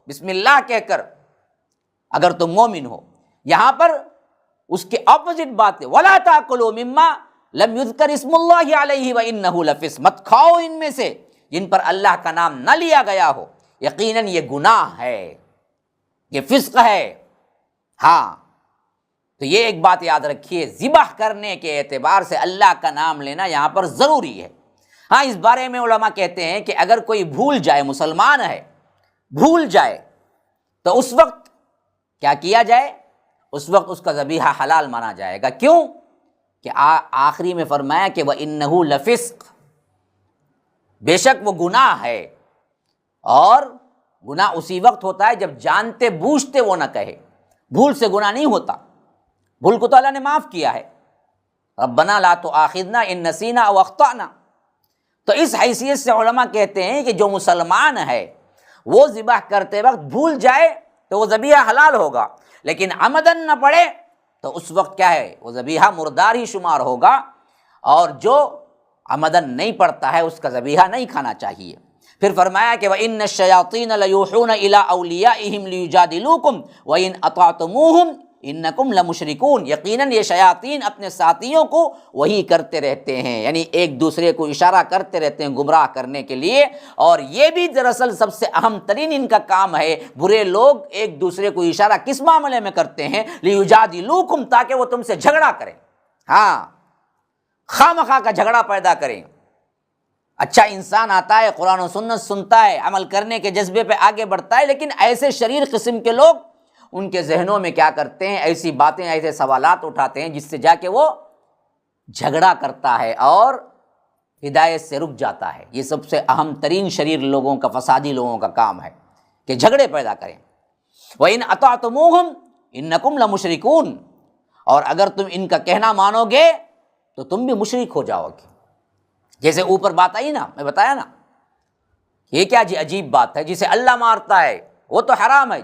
بسم اللہ کہہ کر، اگر تم مومن ہو۔ یہاں پر اس کے اپوزٹ بات ہے، وَلَا تَأْكُلُوا مِمَّا لَمْ يُذْكَرِ اسْمُ اللَّهِ عَلَيْهِ وَإِنَّهُ لَفِسْقٌ۔ مت کھاؤ ان میں سے جن پر اللہ کا نام نہ لیا گیا ہو، یقیناً یہ گناہ ہے، یہ فسق ہے۔ ہاں، تو یہ ایک بات یاد رکھیے، ذبح کرنے کے اعتبار سے اللہ کا نام لینا یہاں پر ضروری ہے۔ ہاں، اس بارے میں علماء کہتے ہیں کہ اگر کوئی بھول جائے، مسلمان ہے، بھول جائے، تو اس وقت کیا کیا جائے؟ اس وقت اس کا ذبیحہ حلال مانا جائے گا۔ کیوں؟ کہ آخری میں فرمایا کہ وَإِنَّهُ لَفِسْقٌ، بے شک وہ گناہ ہے، اور گناہ اسی وقت ہوتا ہے جب جانتے بوجھتے وہ نہ کہے۔ بھول سے گناہ نہیں ہوتا، بھول کو تو اللہ نے معاف کیا ہے، ربنا لا تؤاخذنا ان نسینا او اخطأنا۔ تو اس حیثیت سے علماء کہتے ہیں کہ جو مسلمان ہے وہ ذبح کرتے وقت بھول جائے تو وہ ذبیحہ حلال ہوگا، لیکن عمدن نہ پڑے تو اس وقت کیا ہے، وہ ذبیحہ مردار ہی شمار ہوگا، اور جو عمدن نہیں پڑتا ہے اس کا ذبیحہ نہیں کھانا چاہیے۔ پھر فرمایا کہ وَإِنَّ الشَّيَاطِينَ لَيُوحُونَ إِلَىٰ أَوْلِيَائِهِمْ لِيُجَادِلُوكُمْ وَإِنْ أَطَعْتُمُوهُمْ إِنَّكُمْ لَمُشْرِكُونَ۔ یقیناً یہ شیاطین اپنے ساتھیوں کو وہی کرتے رہتے ہیں، یعنی ایک دوسرے کو اشارہ کرتے رہتے ہیں گمراہ کرنے کے لیے، اور یہ بھی دراصل سب سے اہم ترین ان کا کام ہے۔ برے لوگ ایک دوسرے کو اشارہ کس معاملے میں کرتے ہیں؟ لِيُجَادِلُوكُمْ، تاکہ وہ تم سے جھگڑا کریں، ہاں، خواہ مخواہ کا جھگڑا پیدا کریں۔ اچھا انسان آتا ہے، قرآن و سنت سنتا ہے، عمل کرنے کے جذبے پہ آگے بڑھتا ہے، لیکن ایسے شریر قسم کے لوگ ان کے ذہنوں میں کیا کرتے ہیں، ایسی باتیں، ایسے سوالات اٹھاتے ہیں جس سے جا کے وہ جھگڑا کرتا ہے اور ہدایت سے رک جاتا ہے۔ یہ سب سے اہم ترین شریر لوگوں کا، فسادی لوگوں کا کام ہے کہ جھگڑے پیدا کریں۔ وَإِنْ أَطَعْتُمُوهُمْ إِنَّكُمْ لَمُشْرِكُونَ، اور اگر تم ان کا کہنا مانو گے تو تم بھی مشرک ہو جاؤ گے۔ جیسے اوپر بات آئی نا، میں بتایا نا، یہ کیا جی عجیب بات ہے، جسے اللہ مارتا ہے وہ تو حرام ہے،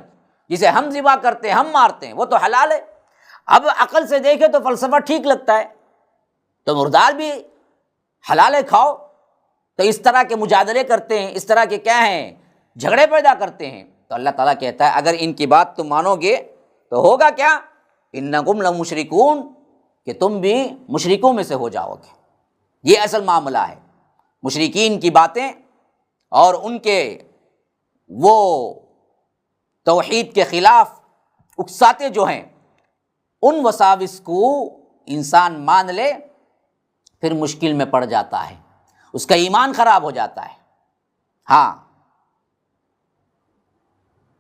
جسے ہم ذبح کرتے ہیں، ہم مارتے ہیں، وہ تو حلال ہے۔ اب عقل سے دیکھے تو فلسفہ ٹھیک لگتا ہے، تو مردار بھی حلال ہے، کھاؤ۔ تو اس طرح کے مجادلے کرتے ہیں، اس طرح کے کیا ہیں، جھگڑے پیدا کرتے ہیں۔ تو اللہ تعالیٰ کہتا ہے اگر ان کی بات تم مانو گے تو ہوگا کیا، انکم لمشرکون، کہ تم بھی مشرکوں میں سے ہو جاؤ گے۔ یہ اصل معاملہ ہے، مشرکین کی باتیں اور ان کے وہ توحید کے خلاف اکساتے جو ہیں، ان وساوس کو انسان مان لے پھر مشکل میں پڑ جاتا ہے، اس کا ایمان خراب ہو جاتا ہے۔ ہاں،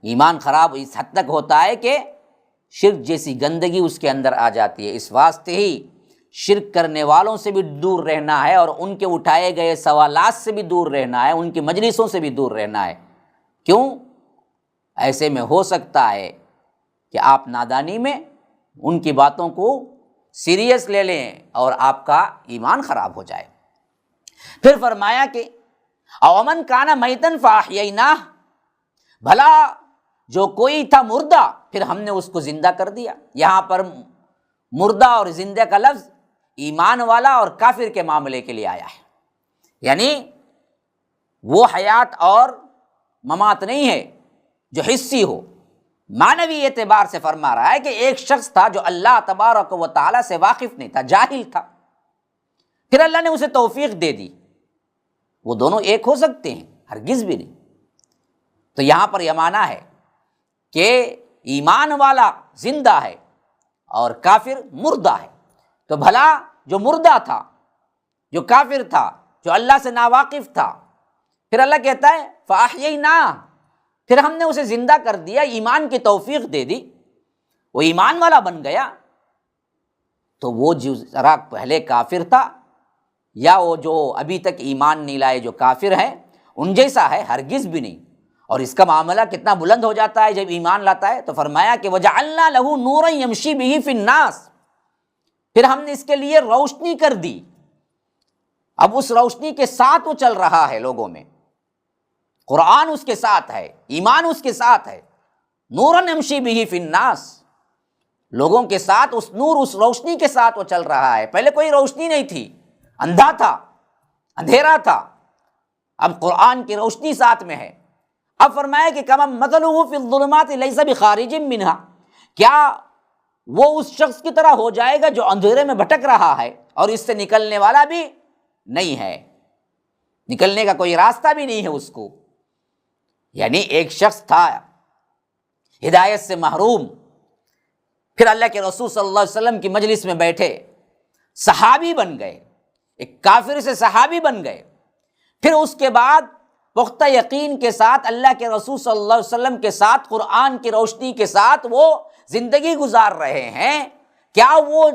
ایمان خراب اس حد تک ہوتا ہے کہ شرک جیسی گندگی اس کے اندر آ جاتی ہے۔ اس واسطے ہی شرک کرنے والوں سے بھی دور رہنا ہے، اور ان کے اٹھائے گئے سوالات سے بھی دور رہنا ہے، ان کی مجلسوں سے بھی دور رہنا ہے۔ کیوں؟ ایسے میں ہو سکتا ہے کہ آپ نادانی میں ان کی باتوں کو سیریس لے لیں اور آپ کا ایمان خراب ہو جائے۔ پھر فرمایا کہ اومن کانا میتن فاحییناہ، بھلا جو کوئی تھا مردہ پھر ہم نے اس کو زندہ کر دیا۔ یہاں پر مردہ اور زندہ کا لفظ ایمان والا اور کافر کے معاملے کے لیے آیا ہے، یعنی وہ حیات اور ممات نہیں ہے جو حصی ہو، معنوی اعتبار سے فرما رہا ہے کہ ایک شخص تھا جو اللہ تبارک و تعالیٰ سے واقف نہیں تھا، جاہل تھا، پھر اللہ نے اسے توفیق دے دی۔ وہ دونوں ایک ہو سکتے ہیں؟ ہرگز بھی نہیں۔ تو یہاں پر یہ معنی ہے کہ ایمان والا زندہ ہے اور کافر مردہ ہے۔ تو بھلا جو مردہ تھا، جو کافر تھا، جو اللہ سے ناواقف تھا، پھر اللہ کہتا ہے فَأَحْيَيْنَاهُ، پھر ہم نے اسے زندہ کر دیا، ایمان کی توفیق دے دی، وہ ایمان والا بن گیا۔ تو وہ جو ذرا پہلے کافر تھا یا وہ جو ابھی تک ایمان نہیں لائے جو کافر ہیں ان جیسا ہے؟ ہرگز بھی نہیں۔ اور اس کا معاملہ کتنا بلند ہو جاتا ہے جب ایمان لاتا ہے۔ تو فرمایا کہ وَجَعَلْنَا لَهُ نُورًا يَمْشِي بِهِ فِي النَّاسِ، پھر ہم نے اس کے لیے روشنی کر دی، اب اس روشنی کے ساتھ وہ چل رہا ہے لوگوں میں۔ قرآن اس کے ساتھ ہے، ایمان اس کے ساتھ ہے۔ نورن یمشی بہ فی الناس، لوگوں کے ساتھ اس نور، اس روشنی کے ساتھ وہ چل رہا ہے۔ پہلے کوئی روشنی نہیں تھی، اندھا تھا، اندھیرا تھا، اب قرآن کی روشنی ساتھ میں ہے۔ اب فرمایا کہ کما مثلہ فی الظلمات لیس بخارج منہا، کیا وہ اس شخص کی طرح ہو جائے گا جو اندھیرے میں بھٹک رہا ہے اور اس سے نکلنے والا بھی نہیں ہے، نکلنے کا کوئی راستہ بھی نہیں ہے اس کو۔ یعنی ایک شخص تھا ہدایت سے محروم، پھر اللہ کے رسول صلی اللہ علیہ وسلم کی مجلس میں بیٹھے، صحابی بن گئے، ایک کافر سے صحابی بن گئے، پھر اس کے بعد پختہ یقین کے ساتھ اللہ کے رسول صلی اللہ علیہ وسلم کے ساتھ، قرآن کی روشنی کے ساتھ وہ زندگی گزار رہے ہیں، کیا وہ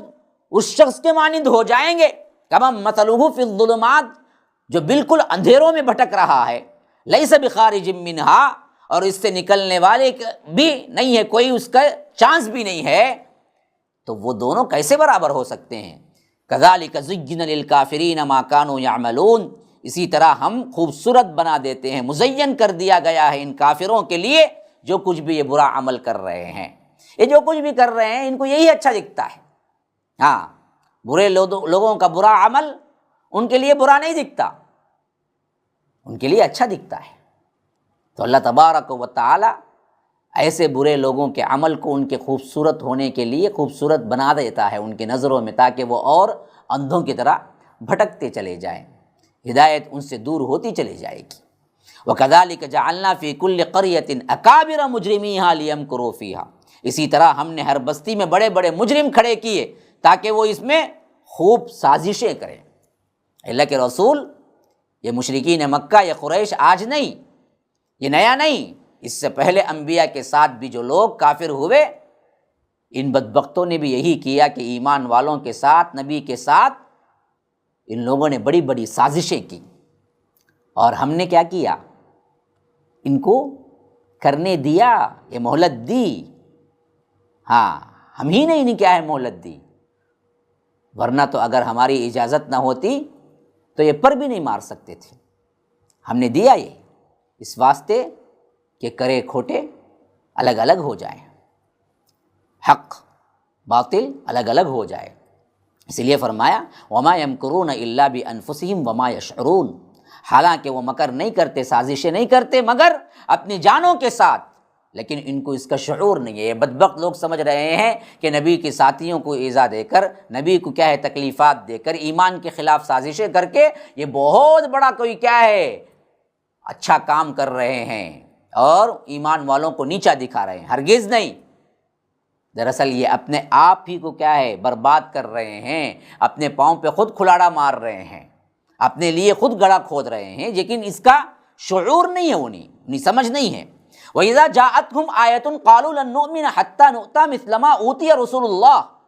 اس شخص کے مانند ہو جائیں گے؟ کما مثلہ فی الظلمات، جو بالکل اندھیروں میں بھٹک رہا ہے، لیس بخارج منہا، اور اس سے نکلنے والے بھی نہیں ہے، کوئی اس کا چانس بھی نہیں ہے، تو وہ دونوں کیسے برابر ہو سکتے ہیں؟ کذالک زین للکافرین ما کانوا یعملون، اسی طرح ہم خوبصورت بنا دیتے ہیں، مزین کر دیا گیا ہے ان کافروں کے لیے جو کچھ بھی یہ برا عمل کر رہے ہیں۔ یہ جو کچھ بھی کر رہے ہیں ان کو یہی اچھا دکھتا ہے، ہاں، برے لوگوں کا برا عمل ان کے لیے برا نہیں دکھتا، ان کے لیے اچھا دکھتا ہے۔ تو اللہ تبارک و تعالی ایسے برے لوگوں کے عمل کو ان کے خوبصورت ہونے کے لیے خوبصورت بنا دیتا ہے ان کی نظروں میں، تاکہ وہ اور اندھوں کی طرح بھٹکتے چلے جائیں، ہدایت ان سے دور ہوتی چلی جائے گی۔ وَكَذَلِكَ جَعَلْنَا فِي كُلِّ قَرْيَةٍ أَكَابِرَ مُجْرِمِيهَا لِيَمْكُرُوا فِيهَا، اسی طرح ہم نے ہر بستی میں بڑے بڑے مجرم کھڑے کیے تاکہ وہ اس میں خوب سازشیں کریں۔ اللہ کے رسول، یہ مشرکین مکہ، یہ قریش آج نہیں، یہ نیا نہیں، اس سے پہلے انبیاء کے ساتھ بھی جو لوگ کافر ہوئے، ان بدبختوں نے بھی یہی کیا کہ ایمان والوں کے ساتھ، نبی کے ساتھ ان لوگوں نے بڑی بڑی سازشیں کی، اور ہم نے کیا کیا؟ ان کو کرنے دیا، یہ مہلت دی، ہاں، ہم ہی نے انہیں کیا ہے مہلت دی، ورنہ تو اگر ہماری اجازت نہ ہوتی تو یہ پر بھی نہیں مار سکتے تھے۔ ہم نے دیا یہ اس واسطے کہ کرے کھوٹے الگ الگ ہو جائیں، حق باطل الگ الگ ہو جائے، اس لیے فرمایا وَمَا يَمْكُرُونَ إِلَّا بِأَنفُسِهِمْ وَمَا يَشْعُرُونَ، حالانکہ وہ مکر نہیں کرتے، سازشیں نہیں کرتے مگر اپنی جانوں کے ساتھ، لیکن ان کو اس کا شعور نہیں ہے۔ یہ بدبخت لوگ سمجھ رہے ہیں کہ نبی کے ساتھیوں کو ایذا دے کر، نبی کو کیا ہے تکلیفات دے کر، ایمان کے خلاف سازشیں کر کے یہ بہت بڑا کوئی کیا ہے اچھا کام کر رہے ہیں اور ایمان والوں کو نیچا دکھا رہے ہیں۔ ہرگز نہیں، دراصل یہ اپنے آپ ہی کو کیا ہے برباد کر رہے ہیں، اپنے پاؤں پہ خود کھلاڑا مار رہے ہیں، اپنے لیے خود گڑھا کھود رہے ہیں، لیکن اس کا شعور نہیں ہے، انہیں سمجھ نہیں ہے۔ وَإِذَا جَاءَتْهُمْ آيَةٌ قَالُوا لَن نُؤْمِنَ حَتَّى نُؤْتَىٰ مِثْلَ مَا أُوتِيَ رُسُلُ اللَّهِ،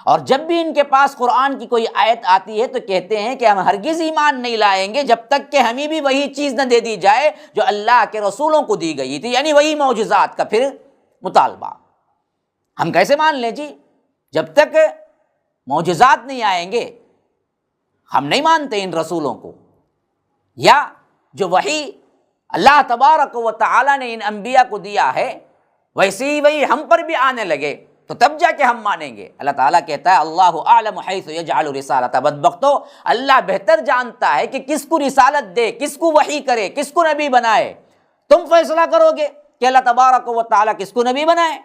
اور جب بھی ان کے پاس قرآن کی کوئی آیت آتی ہے تو کہتے ہیں کہ ہم ہرگز ایمان نہیں لائیں گے جب تک کہ ہمیں بھی وہی چیز نہ دے دی جائے جو اللہ کے رسولوں کو دی گئی تھی، یعنی وہی معجزات کا پھر مطالبہ۔ ہم کیسے مان لیں جی؟ جب تک معجزات نہیں آئیں گے ہم نہیں مانتے ان رسولوں کو، یا جو وحی اللہ تبارک و تعالی نے ان انبیاء کو دیا ہے ویسے ہی وہی ہم پر بھی آنے لگے تو تب جا کے ہم مانیں گے۔ اللہ تعالیٰ کہتا ہے اللہ اعلم حیث یجعل رسالتہ، بدبختو اللہ بہتر جانتا ہے کہ کس کو رسالت دے، کس کو وحی کرے، کس کو نبی بنائے۔ تم فیصلہ کرو گے کہ اللہ تبارک و تعالیٰ کس کو نبی بنائے،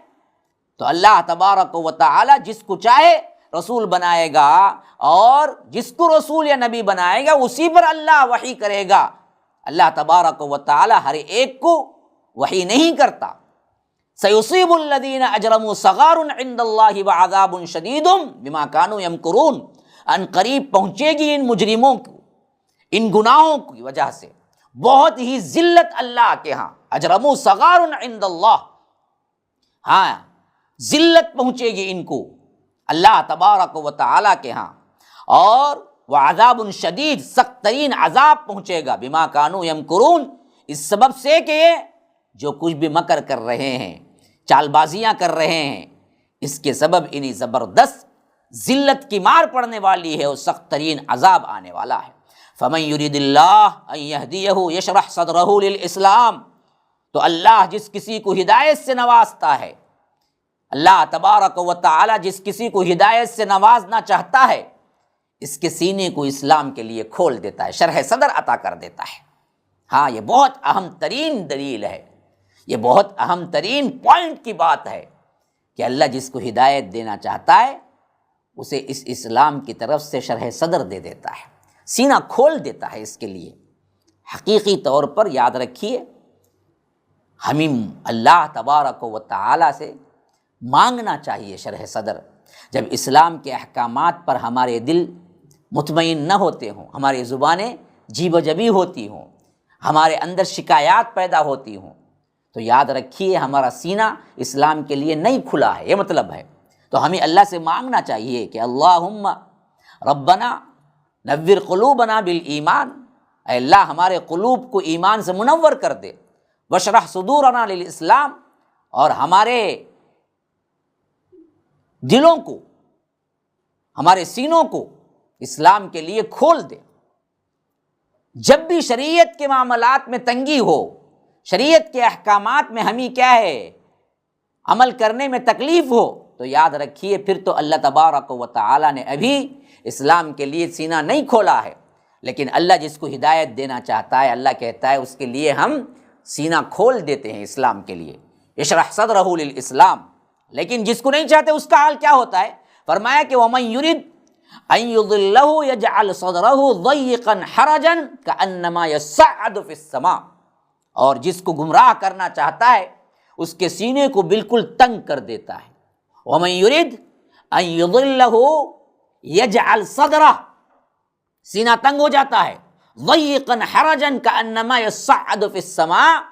تو اللہ تبارک و تعالیٰ جس کو چاہے رسول بنائے گا، اور جس کو رسول یا نبی بنائے گا اسی پر اللہ وحی کرے گا۔ اللہ تبارک و تعالیٰ ہر ایک کو وحی نہیں کرتا۔ سیصیب الذین اجرموا صغار عند اللہ وعذاب شدید بما کانوا یمکرون، ان قریب پہنچے گی ان مجرموں کو ان گناہوں کی وجہ سے بہت ہی ذلت اللہ کے ہاں، اجرموا صغار عند اللہ، ہاں ذلت پہنچے گی ان کو اللہ تبارک و تعالیٰ کے ہاں، اور وعذاب شدید سخت ترین عذاب پہنچے گا بما کانوا یمکرون، اس سبب سے کہ یہ جو کچھ بھی مکر کر رہے ہیں، چال بازیاں کر رہے ہیں، اس کے سبب انہیں زبردست ذلت کی مار پڑنے والی ہے اور سخت ترین عذاب آنے والا ہے۔ فمن یرید اللہ ان یہدیہ یشرح صدرہ للاسلام، تو اللہ جس کسی کو ہدایت سے نوازتا ہے، اللہ تبارک و تعالی جس کسی کو ہدایت سے نوازنا چاہتا ہے، اس کے سینے کو اسلام کے لیے کھول دیتا ہے، شرح صدر عطا کر دیتا ہے۔ ہاں، یہ بہت اہم ترین دلیل ہے، یہ بہت اہم ترین پوائنٹ کی بات ہے کہ اللہ جس کو ہدایت دینا چاہتا ہے اسے اس اسلام کی طرف سے شرح صدر دے دیتا ہے، سینہ کھول دیتا ہے اس کے لیے۔ حقیقی طور پر یاد رکھیے، ہمیں اللہ تبارک و تعالی سے مانگنا چاہیے شرح صدر۔ جب اسلام کے احکامات پر ہمارے دل مطمئن نہ ہوتے ہوں، ہماری زبانیں جیب و جبی ہوتی ہوں، ہمارے اندر شکایات پیدا ہوتی ہوں، تو یاد رکھیے ہمارا سینہ اسلام کے لیے نہیں کھلا ہے، یہ مطلب ہے۔ تو ہمیں اللہ سے مانگنا چاہیے کہ اللہم ربنا نور قلوبنا بالایمان، اے اللہ ہمارے قلوب کو ایمان سے منور کر دے، واشرح صدورنا للاسلام، اور ہمارے دلوں کو، ہمارے سینوں کو اسلام کے لیے کھول دے۔ جب بھی شریعت کے معاملات میں تنگی ہو، شریعت کے احکامات میں ہمیں کیا ہے عمل کرنے میں تکلیف ہو، تو یاد رکھیے پھر تو اللہ تبارک و تعالی نے ابھی اسلام کے لیے سینہ نہیں کھولا ہے، لیکن اللہ جس کو ہدایت دینا چاہتا ہے، اللہ کہتا ہے اس کے لیے ہم سینہ کھول دیتے ہیں اسلام کے لیے، اشرح صدرہ للاسلام۔ لیکن جس کو نہیں چاہتے اس کا حال کیا ہوتا ہے؟ فرمایا کہ وَمَن يُرِدْ أَن يُضِلَّهُ يَجْعَلْ صَدْرَهُ ضَيِّقًا حَرَجًا كَأَنَّمَا يَصَّعَّدُ فِي السَّمَاءِ، اور جس کو گمراہ کرنا چاہتا ہے اس کے سینے کو بالکل تنگ کر دیتا ہے۔ وَمَن يُرِدْ أَن يُضِلَّهُ يَجْعَلْ صَدْرَهُ، سینہ تنگ ہو جاتا ہے، ضَيِّقًا حَرَجًا كَأَنَّمَا يَصَّعَّدُ فِي السَّمَاءِ،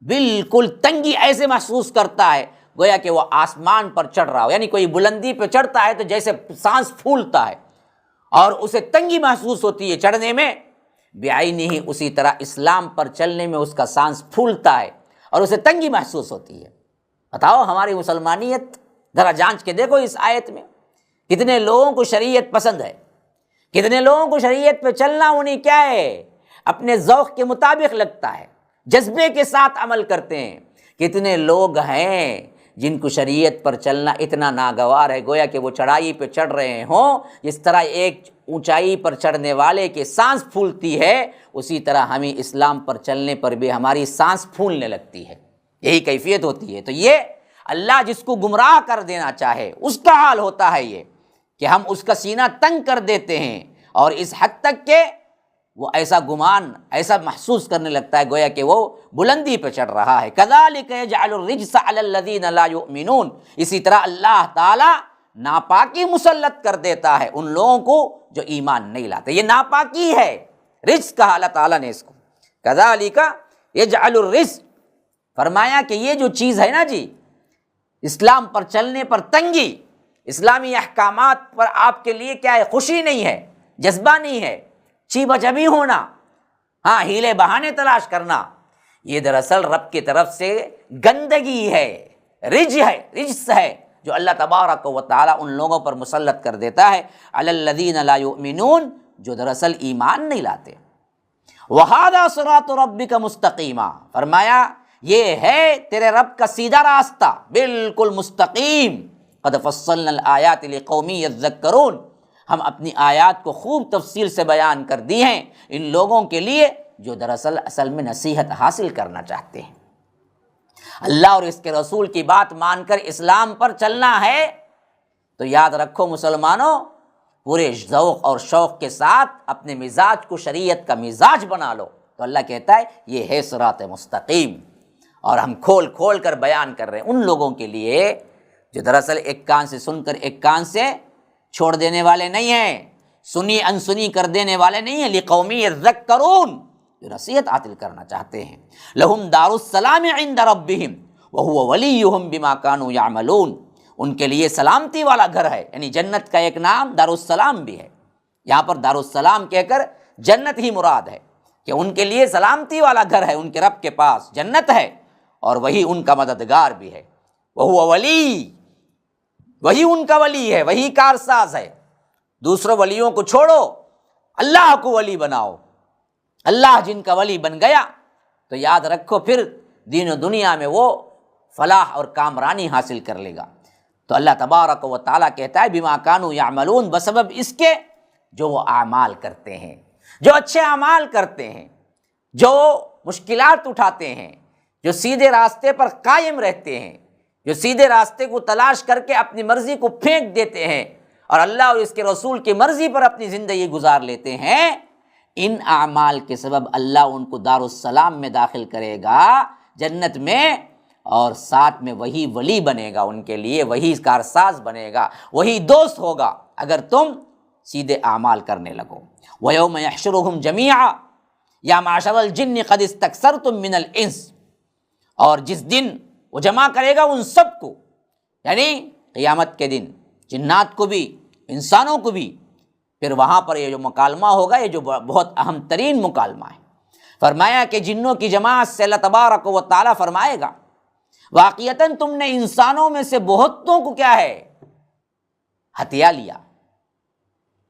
بالکل تنگی ایسے محسوس کرتا ہے گویا کہ وہ آسمان پر چڑھ رہا ہو، یعنی کوئی بلندی پہ چڑھتا ہے تو جیسے سانس پھولتا ہے اور اسے تنگی محسوس ہوتی ہے چڑھنے میں، بعینہ اسی طرح اسلام پر چلنے میں اس کا سانس پھولتا ہے اور اسے تنگی محسوس ہوتی ہے۔ بتاؤ ہماری مسلمانیت ذرا جانچ کے دیکھو، اس آیت میں کتنے لوگوں کو شریعت پسند ہے، کتنے لوگوں کو شریعت پہ چلنا انہیں کیا ہے اپنے ذوق کے مطابق لگتا ہے، جذبے کے ساتھ عمل کرتے ہیں۔ کتنے لوگ ہیں جن کو شریعت پر چلنا اتنا ناگوار ہے گویا کہ وہ چڑھائی پہ چڑھ رہے ہوں، جس طرح ایک اونچائی پر چڑھنے والے کی سانس پھولتی ہے اسی طرح ہمیں اسلام پر چلنے پر بھی ہماری سانس پھولنے لگتی ہے، یہی کیفیت ہوتی ہے۔ تو یہ اللہ جس کو گمراہ کر دینا چاہے اس کا حال ہوتا ہے یہ کہ ہم اس کا سینہ تنگ کر دیتے ہیں، اور اس حد تک کہ وہ ایسا گمان، ایسا محسوس کرنے لگتا ہے گویا کہ وہ بلندی پہ چڑھ رہا ہے۔ کذالک یجعل الرجس علی الذین لا یؤمنون، اسی طرح اللہ تعالی ناپاکی مسلط کر دیتا ہے ان لوگوں کو جو ایمان نہیں لاتے۔ یہ ناپاکی ہے، رجس کہا اللہ تعالیٰ نے اس کو، کذالک یجعل الرجس، فرمایا کہ یہ جو چیز ہے نا جی، اسلام پر چلنے پر تنگی، اسلامی احکامات پر آپ کے لیے کیا ہے خوشی نہیں ہے، جذبہ نہیں ہے، چیب چبی ہونا، ہاں ہیلے بہانے تلاش کرنا، یہ دراصل رب کی طرف سے گندگی ہے، رجس ہے جو اللہ تبارک و تعالیٰ ان لوگوں پر مسلط کر دیتا ہے علی الذین لا یؤمنون، جو دراصل ایمان نہیں لاتے۔ وَهَذَا صِرَاطُ رَبِّكَ مُسْتَقِیمًا، فرمایا یہ ہے تیرے رب کا سیدھا راستہ، بالکل مستقیم۔ قَدْ فَصَّلْنَا الْآيَاتِ لِقَوْمٍ يَذَّكَّرُونَ، ہم اپنی آیات کو خوب تفصیل سے بیان کر دی ہیں ان لوگوں کے لیے جو دراصل اصل میں نصیحت حاصل کرنا چاہتے ہیں۔ اللہ اور اس کے رسول کی بات مان کر اسلام پر چلنا ہے تو یاد رکھو مسلمانوں، پورے ذوق اور شوق کے ساتھ اپنے مزاج کو شریعت کا مزاج بنا لو، تو اللہ کہتا ہے یہ ہے صراط مستقیم۔ اور ہم کھول کھول کر بیان کر رہے ہیں ان لوگوں کے لیے جو دراصل ایک کان سے سن کر ایک کان سے چھوڑ دینے والے نہیں ہیں، سنی انسنی کر دینے والے نہیں ہیں، لقوم یذکرون، جو نصیحت حاصل کرنا چاہتے ہیں۔ لہم دار السلام عند ربہم وہو ولیہم بما کانوا یعملون، ان کے لیے سلامتی والا گھر ہے، یعنی جنت کا ایک نام دار السلام بھی ہے، یہاں پر دار السلام کہہ کر جنت ہی مراد ہے کہ ان کے لیے سلامتی والا گھر ہے، ان کے رب کے پاس جنت ہے اور وہی ان کا مددگار بھی ہے۔ وہو ولی، وہی ان کا ولی ہے، وہی کارساز ہے۔ دوسروں ولیوں کو چھوڑو، اللہ کو ولی بناؤ۔ اللہ جن کا ولی بن گیا تو یاد رکھو پھر دین و دنیا میں وہ فلاح اور کامرانی حاصل کر لے گا۔ تو اللہ تبارک و تعالیٰ کہتا ہے بما کانوا یعملون، بسبب اس کے جو وہ اعمال کرتے ہیں، جو اچھے اعمال کرتے ہیں، جو مشکلات اٹھاتے ہیں، جو سیدھے راستے پر قائم رہتے ہیں، جو سیدھے راستے کو تلاش کر کے اپنی مرضی کو پھینک دیتے ہیں اور اللہ اور اس کے رسول کی مرضی پر اپنی زندگی گزار لیتے ہیں، ان اعمال کے سبب اللہ ان کو دارالسلام میں داخل کرے گا، جنت میں، اور ساتھ میں وہی ولی بنے گا، ان کے لیے وہی کارساز بنے گا، وہی دوست ہوگا اگر تم سیدھے اعمال کرنے لگو۔ وَيَوْمَ يَحْشُرُهُمْ جَمِيعًا يَا مَعْشَرَ الْجِنِّ قَدِ اسْتَكْثَرْتُم مِّنَ الْإِنسِ، اور جس دن وہ جمع کرے گا ان سب کو، یعنی قیامت کے دن جنات کو بھی انسانوں کو بھی، پھر وہاں پر یہ جو مکالمہ ہوگا، یہ جو بہت اہم ترین مکالمہ ہے، فرمایا کہ جنوں کی جماعت سے اللہ تبارک و تعالیٰ فرمائے گا واقعتاً تم نے انسانوں میں سے بہتوں کو کیا ہے، ہتھیا لیا،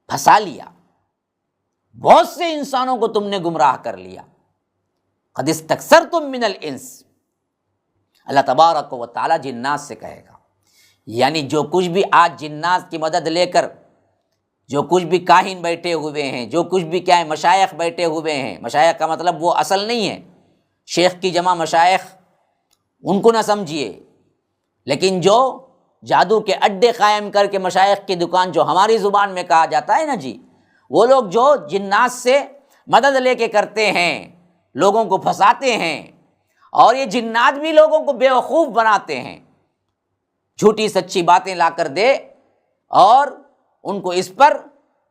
پھنسا لیا، بہت سے انسانوں کو تم نے گمراہ کر لیا۔ قد استکثرتم من الانس، اللہ تبارک و تعالیٰ جنات سے کہے گا، یعنی جو کچھ بھی آج جنات کی مدد لے کر، جو کچھ بھی کاہن بیٹھے ہوئے ہیں، جو کچھ بھی کیا ہے مشائخ بیٹھے ہوئے ہیں، مشائخ کا مطلب وہ اصل نہیں ہے، شیخ کی جمع مشائخ، ان کو نہ سمجھیے، لیکن جو جادو کے اڈے قائم کر کے مشائخ کی دکان، جو ہماری زبان میں کہا جاتا ہے نا جی، وہ لوگ جو جنات سے مدد لے کے کرتے ہیں، لوگوں کو پھنساتے ہیں، اور یہ جنات بھی لوگوں کو بیوقوف بناتے ہیں، جھوٹی سچی باتیں لا کر دے اور ان کو اس پر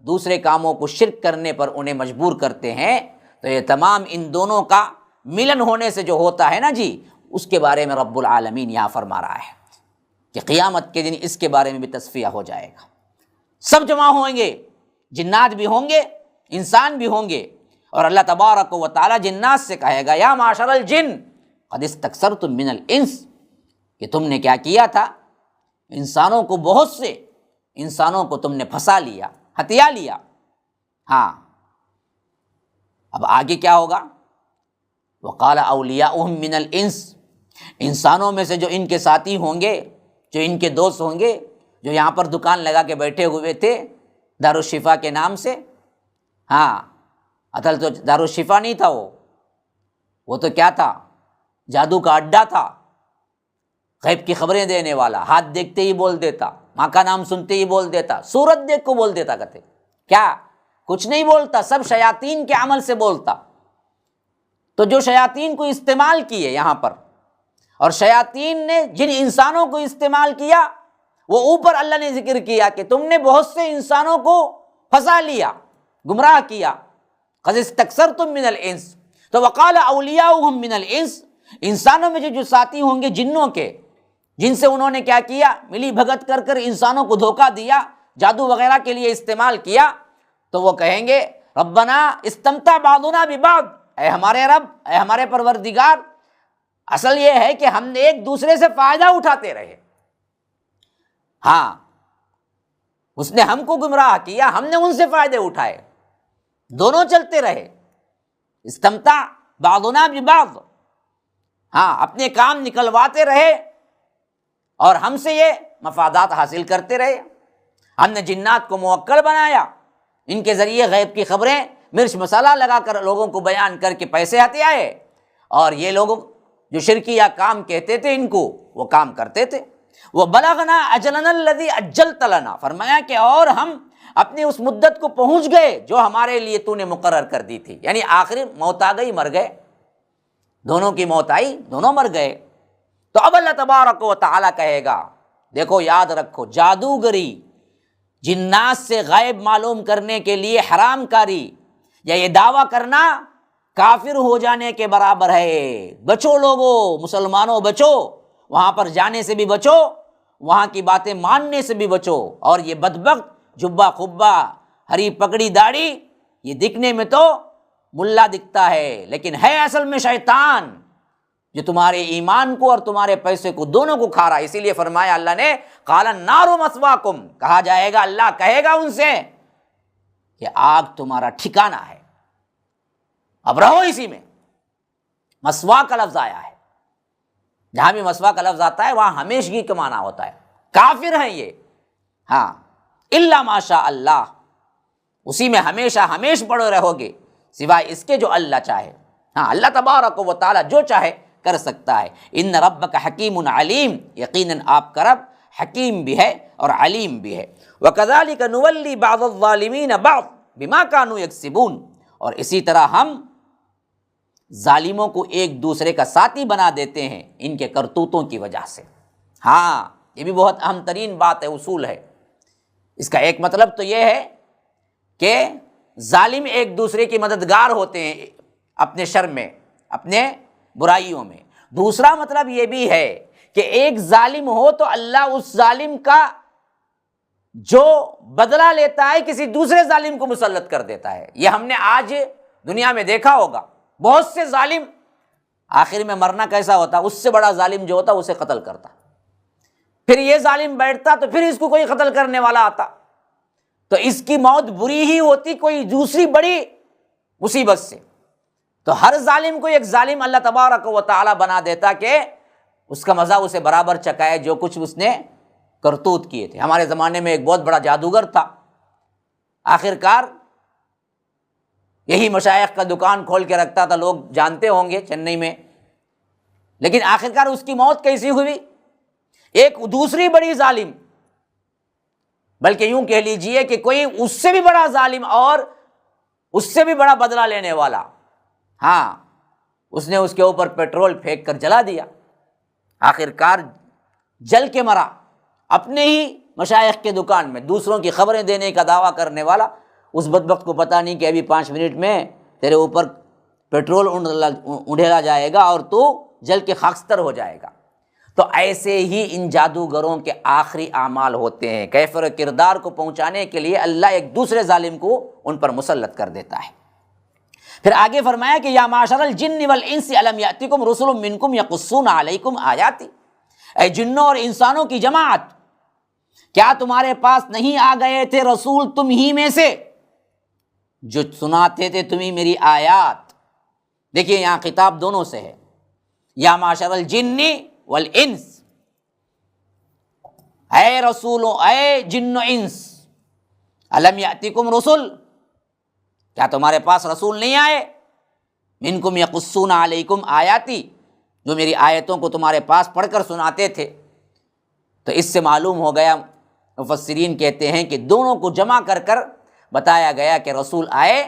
دوسرے کاموں کو شرک کرنے پر انہیں مجبور کرتے ہیں۔ تو یہ تمام ان دونوں کا ملن ہونے سے جو ہوتا ہے نا جی، اس کے بارے میں رب العالمین یہاں فرما رہا ہے کہ قیامت کے دن اس کے بارے میں بھی تصفیہ ہو جائے گا، سب جمع ہوں گے، جنات بھی ہوں گے، انسان بھی ہوں گے، اور اللہ تبارک و تعالیٰ جنات سے کہے گا یا معشر الجن قد استکثرتم من الانس، کہ تم نے کیا کیا تھا، انسانوں کو، بہت سے انسانوں کو تم نے پھنسا لیا، ہتھیا لیا۔ ہاں، اب آگے کیا ہوگا، وقال اولیاؤہم من الانس، انسانوں میں سے جو ان کے ساتھی ہوں گے، جو ان کے دوست ہوں گے، جو یہاں پر دکان لگا کے بیٹھے ہوئے تھے دارالشفا کے نام سے، ہاں اصل تو دارالشفا نہیں تھا، وہ تو کیا تھا، جادو کا اڈا تھا، غیب کی خبریں دینے والا، ہاتھ دیکھتے ہی بول دیتا، ماں کا نام سنتے ہی بول دیتا، صورت دیکھ کو بول دیتا، کہتے کیا کچھ نہیں بولتا، سب شیاطین کے عمل سے بولتا۔ تو جو شیاطین کو استعمال کیے یہاں پر، اور شیاطین نے جن انسانوں کو استعمال کیا، وہ اوپر اللہ نے ذکر کیا کہ تم نے بہت سے انسانوں کو پھنسا لیا، گمراہ کیا، قد استکثرتم من الانس، تو وقال اولیاؤہم من الانس، انسانوں میں جو ساتھی ہوں گے جنوں کے، جن سے انہوں نے کیا کیا، ملی بھگت کر کر انسانوں کو دھوکہ دیا، جادو وغیرہ کے لیے استعمال کیا، تو وہ کہیں گے ربنا استمتع بعضنا ببعض، اے ہمارے رب، اے ہمارے پروردگار، اصل یہ ہے کہ ہم نے ایک دوسرے سے فائدہ اٹھاتے رہے، ہاں اس نے ہم کو گمراہ کیا، ہم نے ان سے فائدے اٹھائے، دونوں چلتے رہے، استمتع بعضنا ببعض، ہاں اپنے کام نکلواتے رہے اور ہم سے یہ مفادات حاصل کرتے رہے۔ ہم نے جنات کو موکل بنایا، ان کے ذریعے غیب کی خبریں مرچ مسالہ لگا کر لوگوں کو بیان کر کے پیسے ہاتھ آئے، اور یہ لوگ جو شرکیہ کام کہتے تھے ان کو، وہ کام کرتے تھے۔ وَبَلَغْنَا أَجَلَنَا الَّذِي أَجَّلْتَ لَنَا، فرمایا کہ اور ہم اپنی اس مدت کو پہنچ گئے جو ہمارے لیے تو نے مقرر کر دی تھی، یعنی آخری موت آ گئی، مر گئے، دونوں کی موت آئی، دونوں مر گئے۔ تو اب اللہ تبارک و تعالیٰ کہے گا، دیکھو یاد رکھو، جادوگری، جنات سے غیب معلوم کرنے کے لیے حرام کاری یا یہ دعویٰ کرنا کافر ہو جانے کے برابر ہے۔ بچو لوگو، مسلمانوں بچو، وہاں پر جانے سے بھی بچو، وہاں کی باتیں ماننے سے بھی بچو۔ اور یہ بدبخت جبہ خبہ، ہری پگڑی داڑھی، یہ دکھنے میں تو ملا دکھتا ہے لیکن ہے اصل میں شیطان، جو تمہارے ایمان کو اور تمہارے پیسے کو دونوں کو کھا رہا ہے۔ اسی لیے فرمایا اللہ نے قال النار مثواکم، کہا جائے گا، اللہ کہے گا ان سے کہ آگ تمہارا ٹھکانہ ہے، اب رہو اسی میں۔ مسوا کا لفظ آیا ہے، جہاں بھی مسوا کا لفظ آتا ہے وہاں ہمیشگی کا معنی ہوتا ہے۔ کافر ہیں یہ، ہاں، الا ماشاء اللہ، اسی میں ہمیشہ ہمیش پڑے رہو گے، سوائے اس کے جو اللہ چاہے۔ ہاں، اللہ تبارک و تعالی جو چاہے کر سکتا ہے۔ ان ربک حکیم علیم، یقیناً آپ کا رب حکیم بھی ہے اور علیم بھی ہے۔ وکذالک نولی بعض الظالمین بعض بما کانوا یکسبون، اور اسی طرح ہم ظالموں کو ایک دوسرے کا ساتھی بنا دیتے ہیں ان کے کرتوتوں کی وجہ سے۔ ہاں، یہ بھی بہت اہم ترین بات ہے، اصول ہے۔ اس کا ایک مطلب تو یہ ہے کہ ظالم ایک دوسرے کی مددگار ہوتے ہیں اپنے شر میں، اپنے برائیوں میں۔ دوسرا مطلب یہ بھی ہے کہ ایک ظالم ہو تو اللہ اس ظالم کا جو بدلہ لیتا ہے کسی دوسرے ظالم کو مسلط کر دیتا ہے۔ یہ ہم نے آج دنیا میں دیکھا ہوگا، بہت سے ظالم آخر میں مرنا کیسا ہوتا، اس سے بڑا ظالم جو ہوتا اسے قتل کرتا، پھر یہ ظالم بیٹھتا تو پھر اس کو کوئی قتل کرنے والا آتا، تو اس کی موت بری ہی ہوتی کوئی دوسری بڑی مصیبت سے۔ تو ہر ظالم کو ایک ظالم اللہ تبارک و تعالی بنا دیتا کہ اس کا مزہ اسے برابر چکائے جو کچھ اس نے کرتوت کیے تھے۔ ہمارے زمانے میں ایک بہت بڑا جادوگر تھا، آخر کار یہی مشائخ کا دکان کھول کے رکھتا تھا، لوگ جانتے ہوں گے چنئی میں، لیکن آخر کار اس کی موت کیسی ہوئی؟ ایک دوسری بڑی ظالم، بلکہ یوں کہہ لیجئے کہ کوئی اس سے بھی بڑا ظالم اور اس سے بھی بڑا بدلہ لینے والا، ہاں، اس نے اس کے اوپر پیٹرول پھینک کر جلا دیا، آخر کار جل کے مرا۔ اپنے ہی مشائخ کے دکان میں دوسروں کی خبریں دینے کا دعویٰ کرنے والا، اس بدبخت کو پتہ نہیں کہ ابھی 5 منٹ میں تیرے اوپر پیٹرول اونڈھیلا جائے گا اور تو جل کے خاکستر ہو جائے گا۔ تو ایسے ہی ان جادوگروں کے آخری اعمال ہوتے ہیں، کیفر کردار کو پہنچانے کے لیے اللہ ایک دوسرے ظالم کو ان پر مسلط کر دیتا ہے۔ پھر آگے فرمایا کہ یا معشر الجن والانس الم یاتکم رسل منکم یقصون علیکم آیاتی، اے جنوں اور انسانوں کی جماعت، کیا تمہارے پاس نہیں آ گئے تھے رسول تم ہی میں سے جو سناتے تھے تمہیں میری آیات؟ دیکھیے یہاں خطاب دونوں سے ہے، یا معشر الجن والانس، اے رسولوں، اے جن و انس، الم یاتکم رسل، کیا تمہارے پاس رسول نہیں آئے؟ منکم یقصون علیکم آیاتی، جو میری آیتوں کو تمہارے پاس پڑھ کر سناتے تھے۔ تو اس سے معلوم ہو گیا، مفسرین کہتے ہیں کہ دونوں کو جمع کر کر بتایا گیا کہ رسول آئے،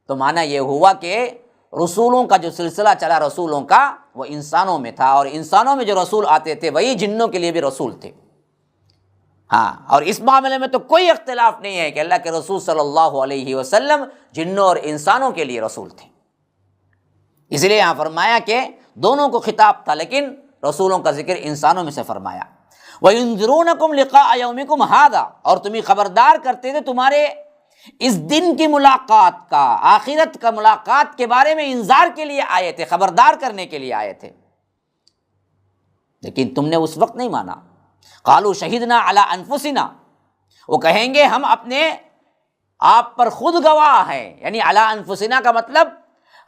تو معنی یہ ہوا کہ رسولوں کا جو سلسلہ چلا رسولوں کا وہ انسانوں میں تھا، اور انسانوں میں جو رسول آتے تھے وہی جنوں کے لیے بھی رسول تھے۔ ہاں، اور اس معاملے میں تو کوئی اختلاف نہیں ہے کہ اللہ کے رسول صلی اللہ علیہ وسلم جنوں اور انسانوں کے لیے رسول تھے۔ اس لیے یہاں فرمایا کہ دونوں کو خطاب تھا، لیکن رسولوں کا ذکر انسانوں میں سے فرمایا۔ وَيُنذِرُونَكُمْ لِقَاءَ يَوْمِكُمْ هَذَا، اور تمہیں خبردار کرتے تھے تمہارے اس دن کی ملاقات کا، آخرت کا ملاقات کے بارے میں انذار کے لیے آئے تھے، خبردار کرنے کے لیے آئے تھے، لیکن تم نے اس وقت نہیں مانا۔ قالوا شہدنا علی انفسنا، وہ کہیں گے ہم اپنے آپ پر خود گواہ ہیں، یعنی علی انفسنا کا مطلب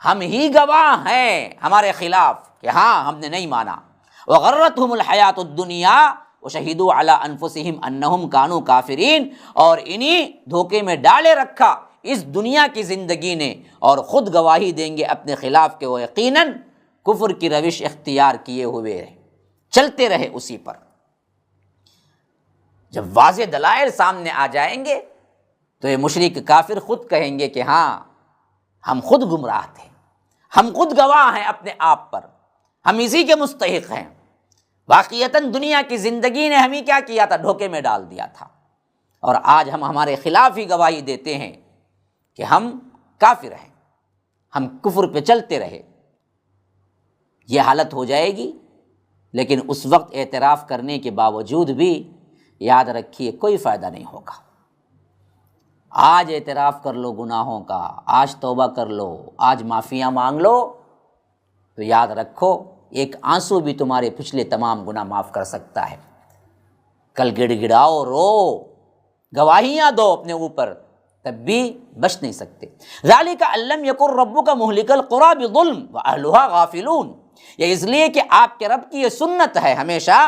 ہم ہی گواہ ہیں ہمارے خلاف کہ ہاں ہم نے نہیں مانا۔ وغرتهم الحیات الدنیا وشہدوا علی انفسہم انہم کانوا کافرین، اور انہی دھوکے میں ڈالے رکھا اس دنیا کی زندگی نے، اور خود گواہی دیں گے اپنے خلاف کہ وہ یقیناً کفر کی روش اختیار کیے ہوئے رہے، چلتے رہے اسی پر۔ جب واضح دلائل سامنے آ جائیں گے تو یہ مشرک کافر خود کہیں گے کہ ہاں ہم خود گمراہ تھے، ہم خود گواہ ہیں اپنے آپ پر، ہم اسی کے مستحق ہیں۔ واقعتاً دنیا کی زندگی نے ہمیں کیا کیا تھا؟ دھوکے میں ڈال دیا تھا، اور آج ہم ہمارے خلاف ہی گواہی دیتے ہیں کہ ہم کافر ہیں، ہم کفر پہ چلتے رہے۔ یہ حالت ہو جائے گی، لیکن اس وقت اعتراف کرنے کے باوجود بھی یاد رکھیے کوئی فائدہ نہیں ہوگا۔ آج اعتراف کر لو گناہوں کا، آج توبہ کر لو، آج معافیاں مانگ لو، تو یاد رکھو ایک آنسو بھی تمہارے پچھلے تمام گناہ معاف کر سکتا ہے۔ کل گڑ گڑاؤ، رو، گواہیاں دو اپنے اوپر تب بھی بچ نہیں سکتے۔ ذالک ان لم یکن ربک مہلک القری بظلم واہلھا غافلون، یہ اس لیے کہ آپ کے رب کی یہ سنت ہے ہمیشہ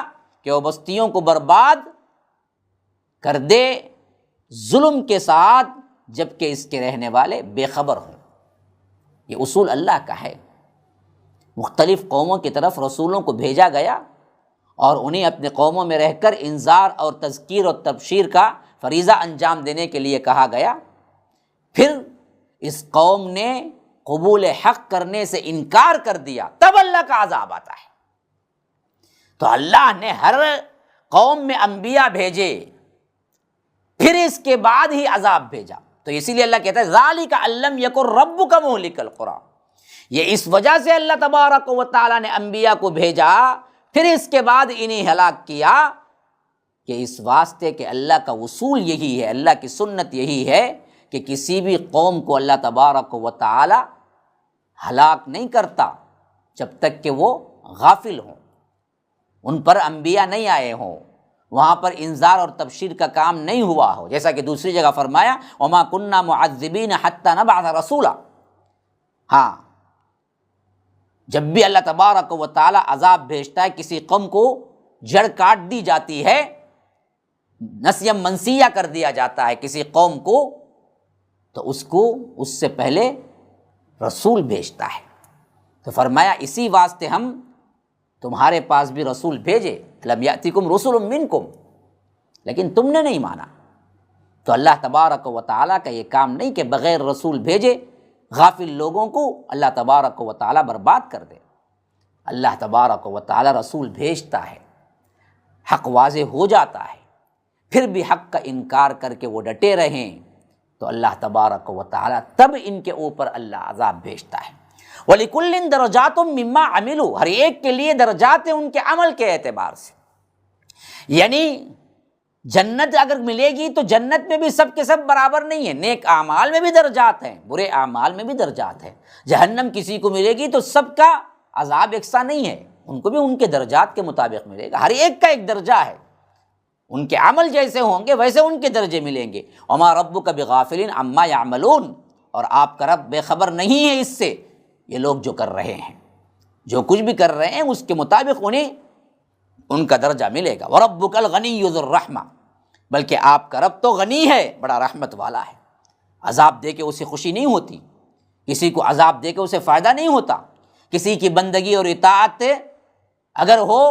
کہ وہ بستیوں کو برباد کر دے ظلم کے ساتھ، جبکہ اس کے رہنے والے بے خبر ہوں۔ یہ اصول اللہ کا ہے۔ مختلف قوموں کی طرف رسولوں کو بھیجا گیا اور انہیں اپنے قوموں میں رہ کر انذار اور تذکیر اور تبشیر کا فریضہ انجام دینے کے لیے کہا گیا، پھر اس قوم نے قبول حق کرنے سے انکار کر دیا، تب اللہ کا عذاب آتا ہے۔ تو اللہ نے ہر قوم میں انبیاء بھیجے، پھر اس کے بعد ہی عذاب بھیجا۔ تو اسی لیے اللہ کہتا ہے ذالک ان لم یکن ربک مہلک القری، یہ اس وجہ سے اللہ تبارک و تعالیٰ نے انبیاء کو بھیجا پھر اس کے بعد انہیں ہلاک کیا، کہ اس واسطے کہ اللہ کا اصول یہی ہے، اللہ کی سنت یہی ہے کہ کسی بھی قوم کو اللہ تبارک و تعالیٰ ہلاک نہیں کرتا جب تک کہ وہ غافل ہوں، ان پر انبیاء نہیں آئے ہوں، وہاں پر انذار اور تبشیر کا کام نہیں ہوا ہو، جیسا کہ دوسری جگہ فرمایا وما كنا معذبین حتی نبعث رسولا۔ ہاں، جب بھی اللہ تبارک و تعالیٰ عذاب بھیجتا ہے، کسی قوم کو جڑ کاٹ دی جاتی ہے، نسیم منسیہ کر دیا جاتا ہے کسی قوم کو، تو اس کو اس سے پہلے رسول بھیجتا ہے۔ تو فرمایا اسی واسطے ہم تمہارے پاس بھی رسول بھیجے، لم یأتکم رسل منکم، لیکن تم نے نہیں مانا۔ تو اللہ تبارک و تعالیٰ کا یہ کام نہیں کہ بغیر رسول بھیجے غافل لوگوں کو اللہ تبارک و تعالیٰ برباد کر دے۔ اللہ تبارک و تعالیٰ رسول بھیجتا ہے، حق واضح ہو جاتا ہے، پھر بھی حق کا انکار کر کے وہ ڈٹے رہیں تو اللہ تبارک و تعالیٰ تب ان کے اوپر اللہ عذاب بھیجتا ہے۔ وَلِكُلٍّ دَرَجَاتٌ مِّمَّا عَمِلُوا، ہر ایک کے لیے درجات ہیں ان کے عمل کے اعتبار سے، یعنی جنت اگر ملے گی تو جنت میں بھی سب کے سب برابر نہیں ہیں، نیک اعمال میں بھی درجات ہیں، برے اعمال میں بھی درجات ہیں۔ جہنم کسی کو ملے گی تو سب کا عذاب یکساں نہیں ہے، ان کو بھی ان کے درجات کے مطابق ملے گا، ہر ایک کا ایک درجہ ہے، ان کے عمل جیسے ہوں گے ویسے ان کے درجے ملیں گے۔ وَمَا رَبُّكَ بِغَافِلٍ عَمَّا يَعْمَلُونَ، اور آپ کا رب بے خبر نہیں ہے اس سے، یہ لوگ جو کر رہے ہیں، جو کچھ بھی کر رہے ہیں اس کے مطابق انہیں ان کا درجہ ملے گا۔ وَرَبُّكَ الْغَنِيُّ ذُو الرَّحْمَةِ، بلکہ آپ کا رب تو غنی ہے، بڑا رحمت والا ہے، عذاب دے کے اسے خوشی نہیں ہوتی، کسی کو عذاب دے کے اسے فائدہ نہیں ہوتا، کسی کی بندگی اور اطاعت اگر ہو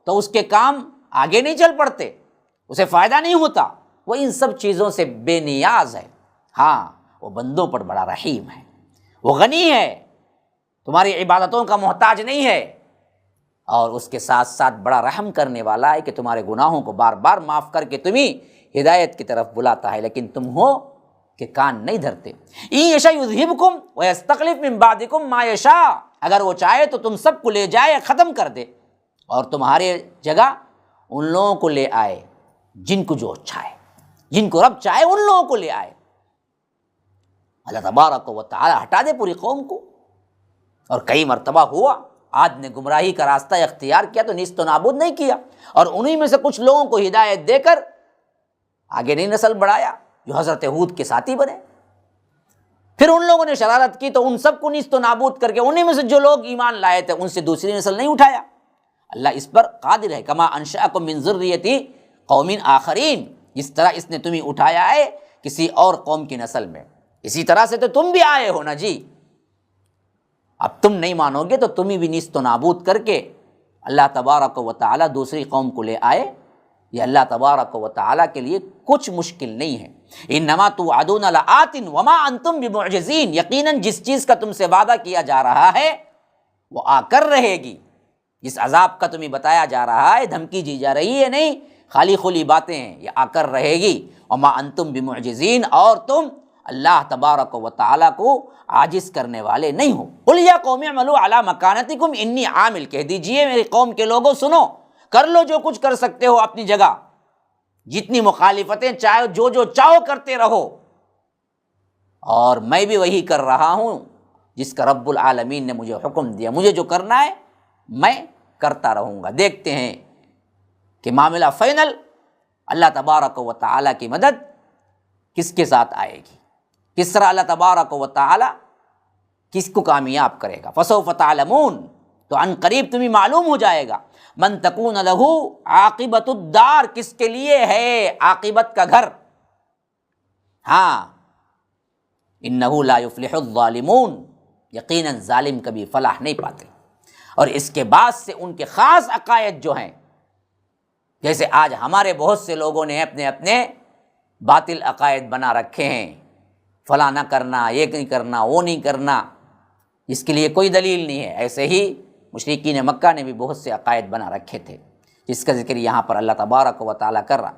تو اس کے کام آگے نہیں چل پڑتے، اسے فائدہ نہیں ہوتا، وہ ان سب چیزوں سے بے نیاز ہے۔ ہاں، وہ بندوں پر بڑا رحیم ہے، وہ غنی ہے، تمہاری عبادتوں کا محتاج نہیں ہے، اور اس کے ساتھ ساتھ بڑا رحم کرنے والا ہے کہ تمہارے گناہوں کو بار بار معاف کر کے تمہیں ہدایت کی طرف بلاتا ہے، لیکن تم ہو کہ کان نہیں دھرتے۔ ان یشاء یذہبکم ویستخلف من بعدکم ما یشاء، اگر وہ چاہے تو تم سب کو لے جائے، ختم کر دے، اور تمہارے جگہ ان لوگوں کو لے آئے جن کو جو اچھا ہے، جن کو رب چاہے ان لوگوں کو لے آئے۔ اللہ تبارک و تعالی ہٹا دے پوری قوم کو، اور کئی مرتبہ ہوا، عاد نے گمراہی کا راستہ اختیار کیا تو نیست و نابود نہیں کیا، اور انہی میں سے کچھ لوگوں کو ہدایت دے کر آگے نہیں نسل بڑھایا جو حضرت ہود کے ساتھی بنے، پھر ان لوگوں نے شرارت کی تو ان سب کو نیست و نابود کر کے انہی میں سے جو لوگ ایمان لائے تھے ان سے دوسری نسل نہیں اٹھایا۔ اللہ اس پر قادر ہے، کما انشأکم من ذریۃ قوم آخرین، جس طرح اس نے تمہیں اٹھایا ہے کسی اور قوم کی نسل میں، اسی طرح سے تو تم بھی آئے ہو نا جی۔ اب تم نہیں مانو گے تو تمہیں بھی نیست و نابود کر کے اللہ تبارک و تعالیٰ دوسری قوم کو لے آئے، یہ اللہ تبارک و تعالیٰ کے لیے کچھ مشکل نہیں ہے۔ انما توعدون لآت وما انتم بمعجزین، یقیناً جس چیز کا تم سے وعدہ کیا جا رہا ہے وہ آ کر رہے گی، جس عذاب کا تمہیں بتایا جا رہا ہے، دھمکی دی جا رہی ہے، نہیں خالی خلی باتیں ہیں، یہ آ کر رہے گی۔ وما انتم بمعجزین، اور تم اللہ تبارک و تعالیٰ کو عاجز کرنے والے نہیں ہو۔ قل یا قوم اعملوا علی مکانتکم انی عامل، کہہ دیجئے میری قوم کے لوگوں سنو، کر لو جو کچھ کر سکتے ہو اپنی جگہ، جتنی مخالفتیں چاہو جو چاہو کرتے رہو، اور میں بھی وہی کر رہا ہوں جس کا رب العالمین نے مجھے حکم دیا، مجھے جو کرنا ہے میں کرتا رہوں گا۔ دیکھتے ہیں کہ معاملہ فائنل اللہ تبارک و تعالیٰ کی مدد کس کے ساتھ آئے گی۔ کس طرح اللہ تبارک و تعالی کس کو کامیاب کرے گا. فسوف تعلمون، تو عن قریب تمہیں معلوم ہو جائے گا. من تکون لہ عاقبۃ الدار، کس کے لیے ہے عاقبت کا گھر. ہاں، انہ لا یفلح الظالمون، یقیناً ظالم کبھی فلاح نہیں پاتے. اور اس کے بعد سے ان کے خاص عقائد جو ہیں، جیسے آج ہمارے بہت سے لوگوں نے اپنے اپنے باطل عقائد بنا رکھے ہیں، فلاں نہ کرنا، یہ نہیں کرنا، وہ نہیں کرنا، اس کے لیے کوئی دلیل نہیں ہے. ایسے ہی مشرکین مکہ نے بھی بہت سے عقائد بنا رکھے تھے، جس کا ذکر یہاں پر اللہ تبارک و تعالیٰ کر رہا.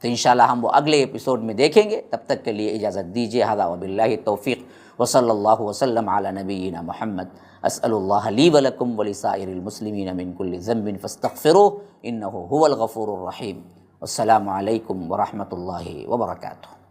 تو انشاءاللہ ہم وہ اگلے ایپیسوڈ میں دیکھیں گے. تب تک کے لیے اجازت دیجیے. ھذا وباللہ توفیق، وصلی اللہ وسلم علی نبینا محمد. اسأل اللہ لی ولکم ولسائر المسلمین من کل ذنب فاستغفروہ انہ هو الغفور الرحیم. والسلام علیکم ورحمۃ اللہ وبرکاتہ.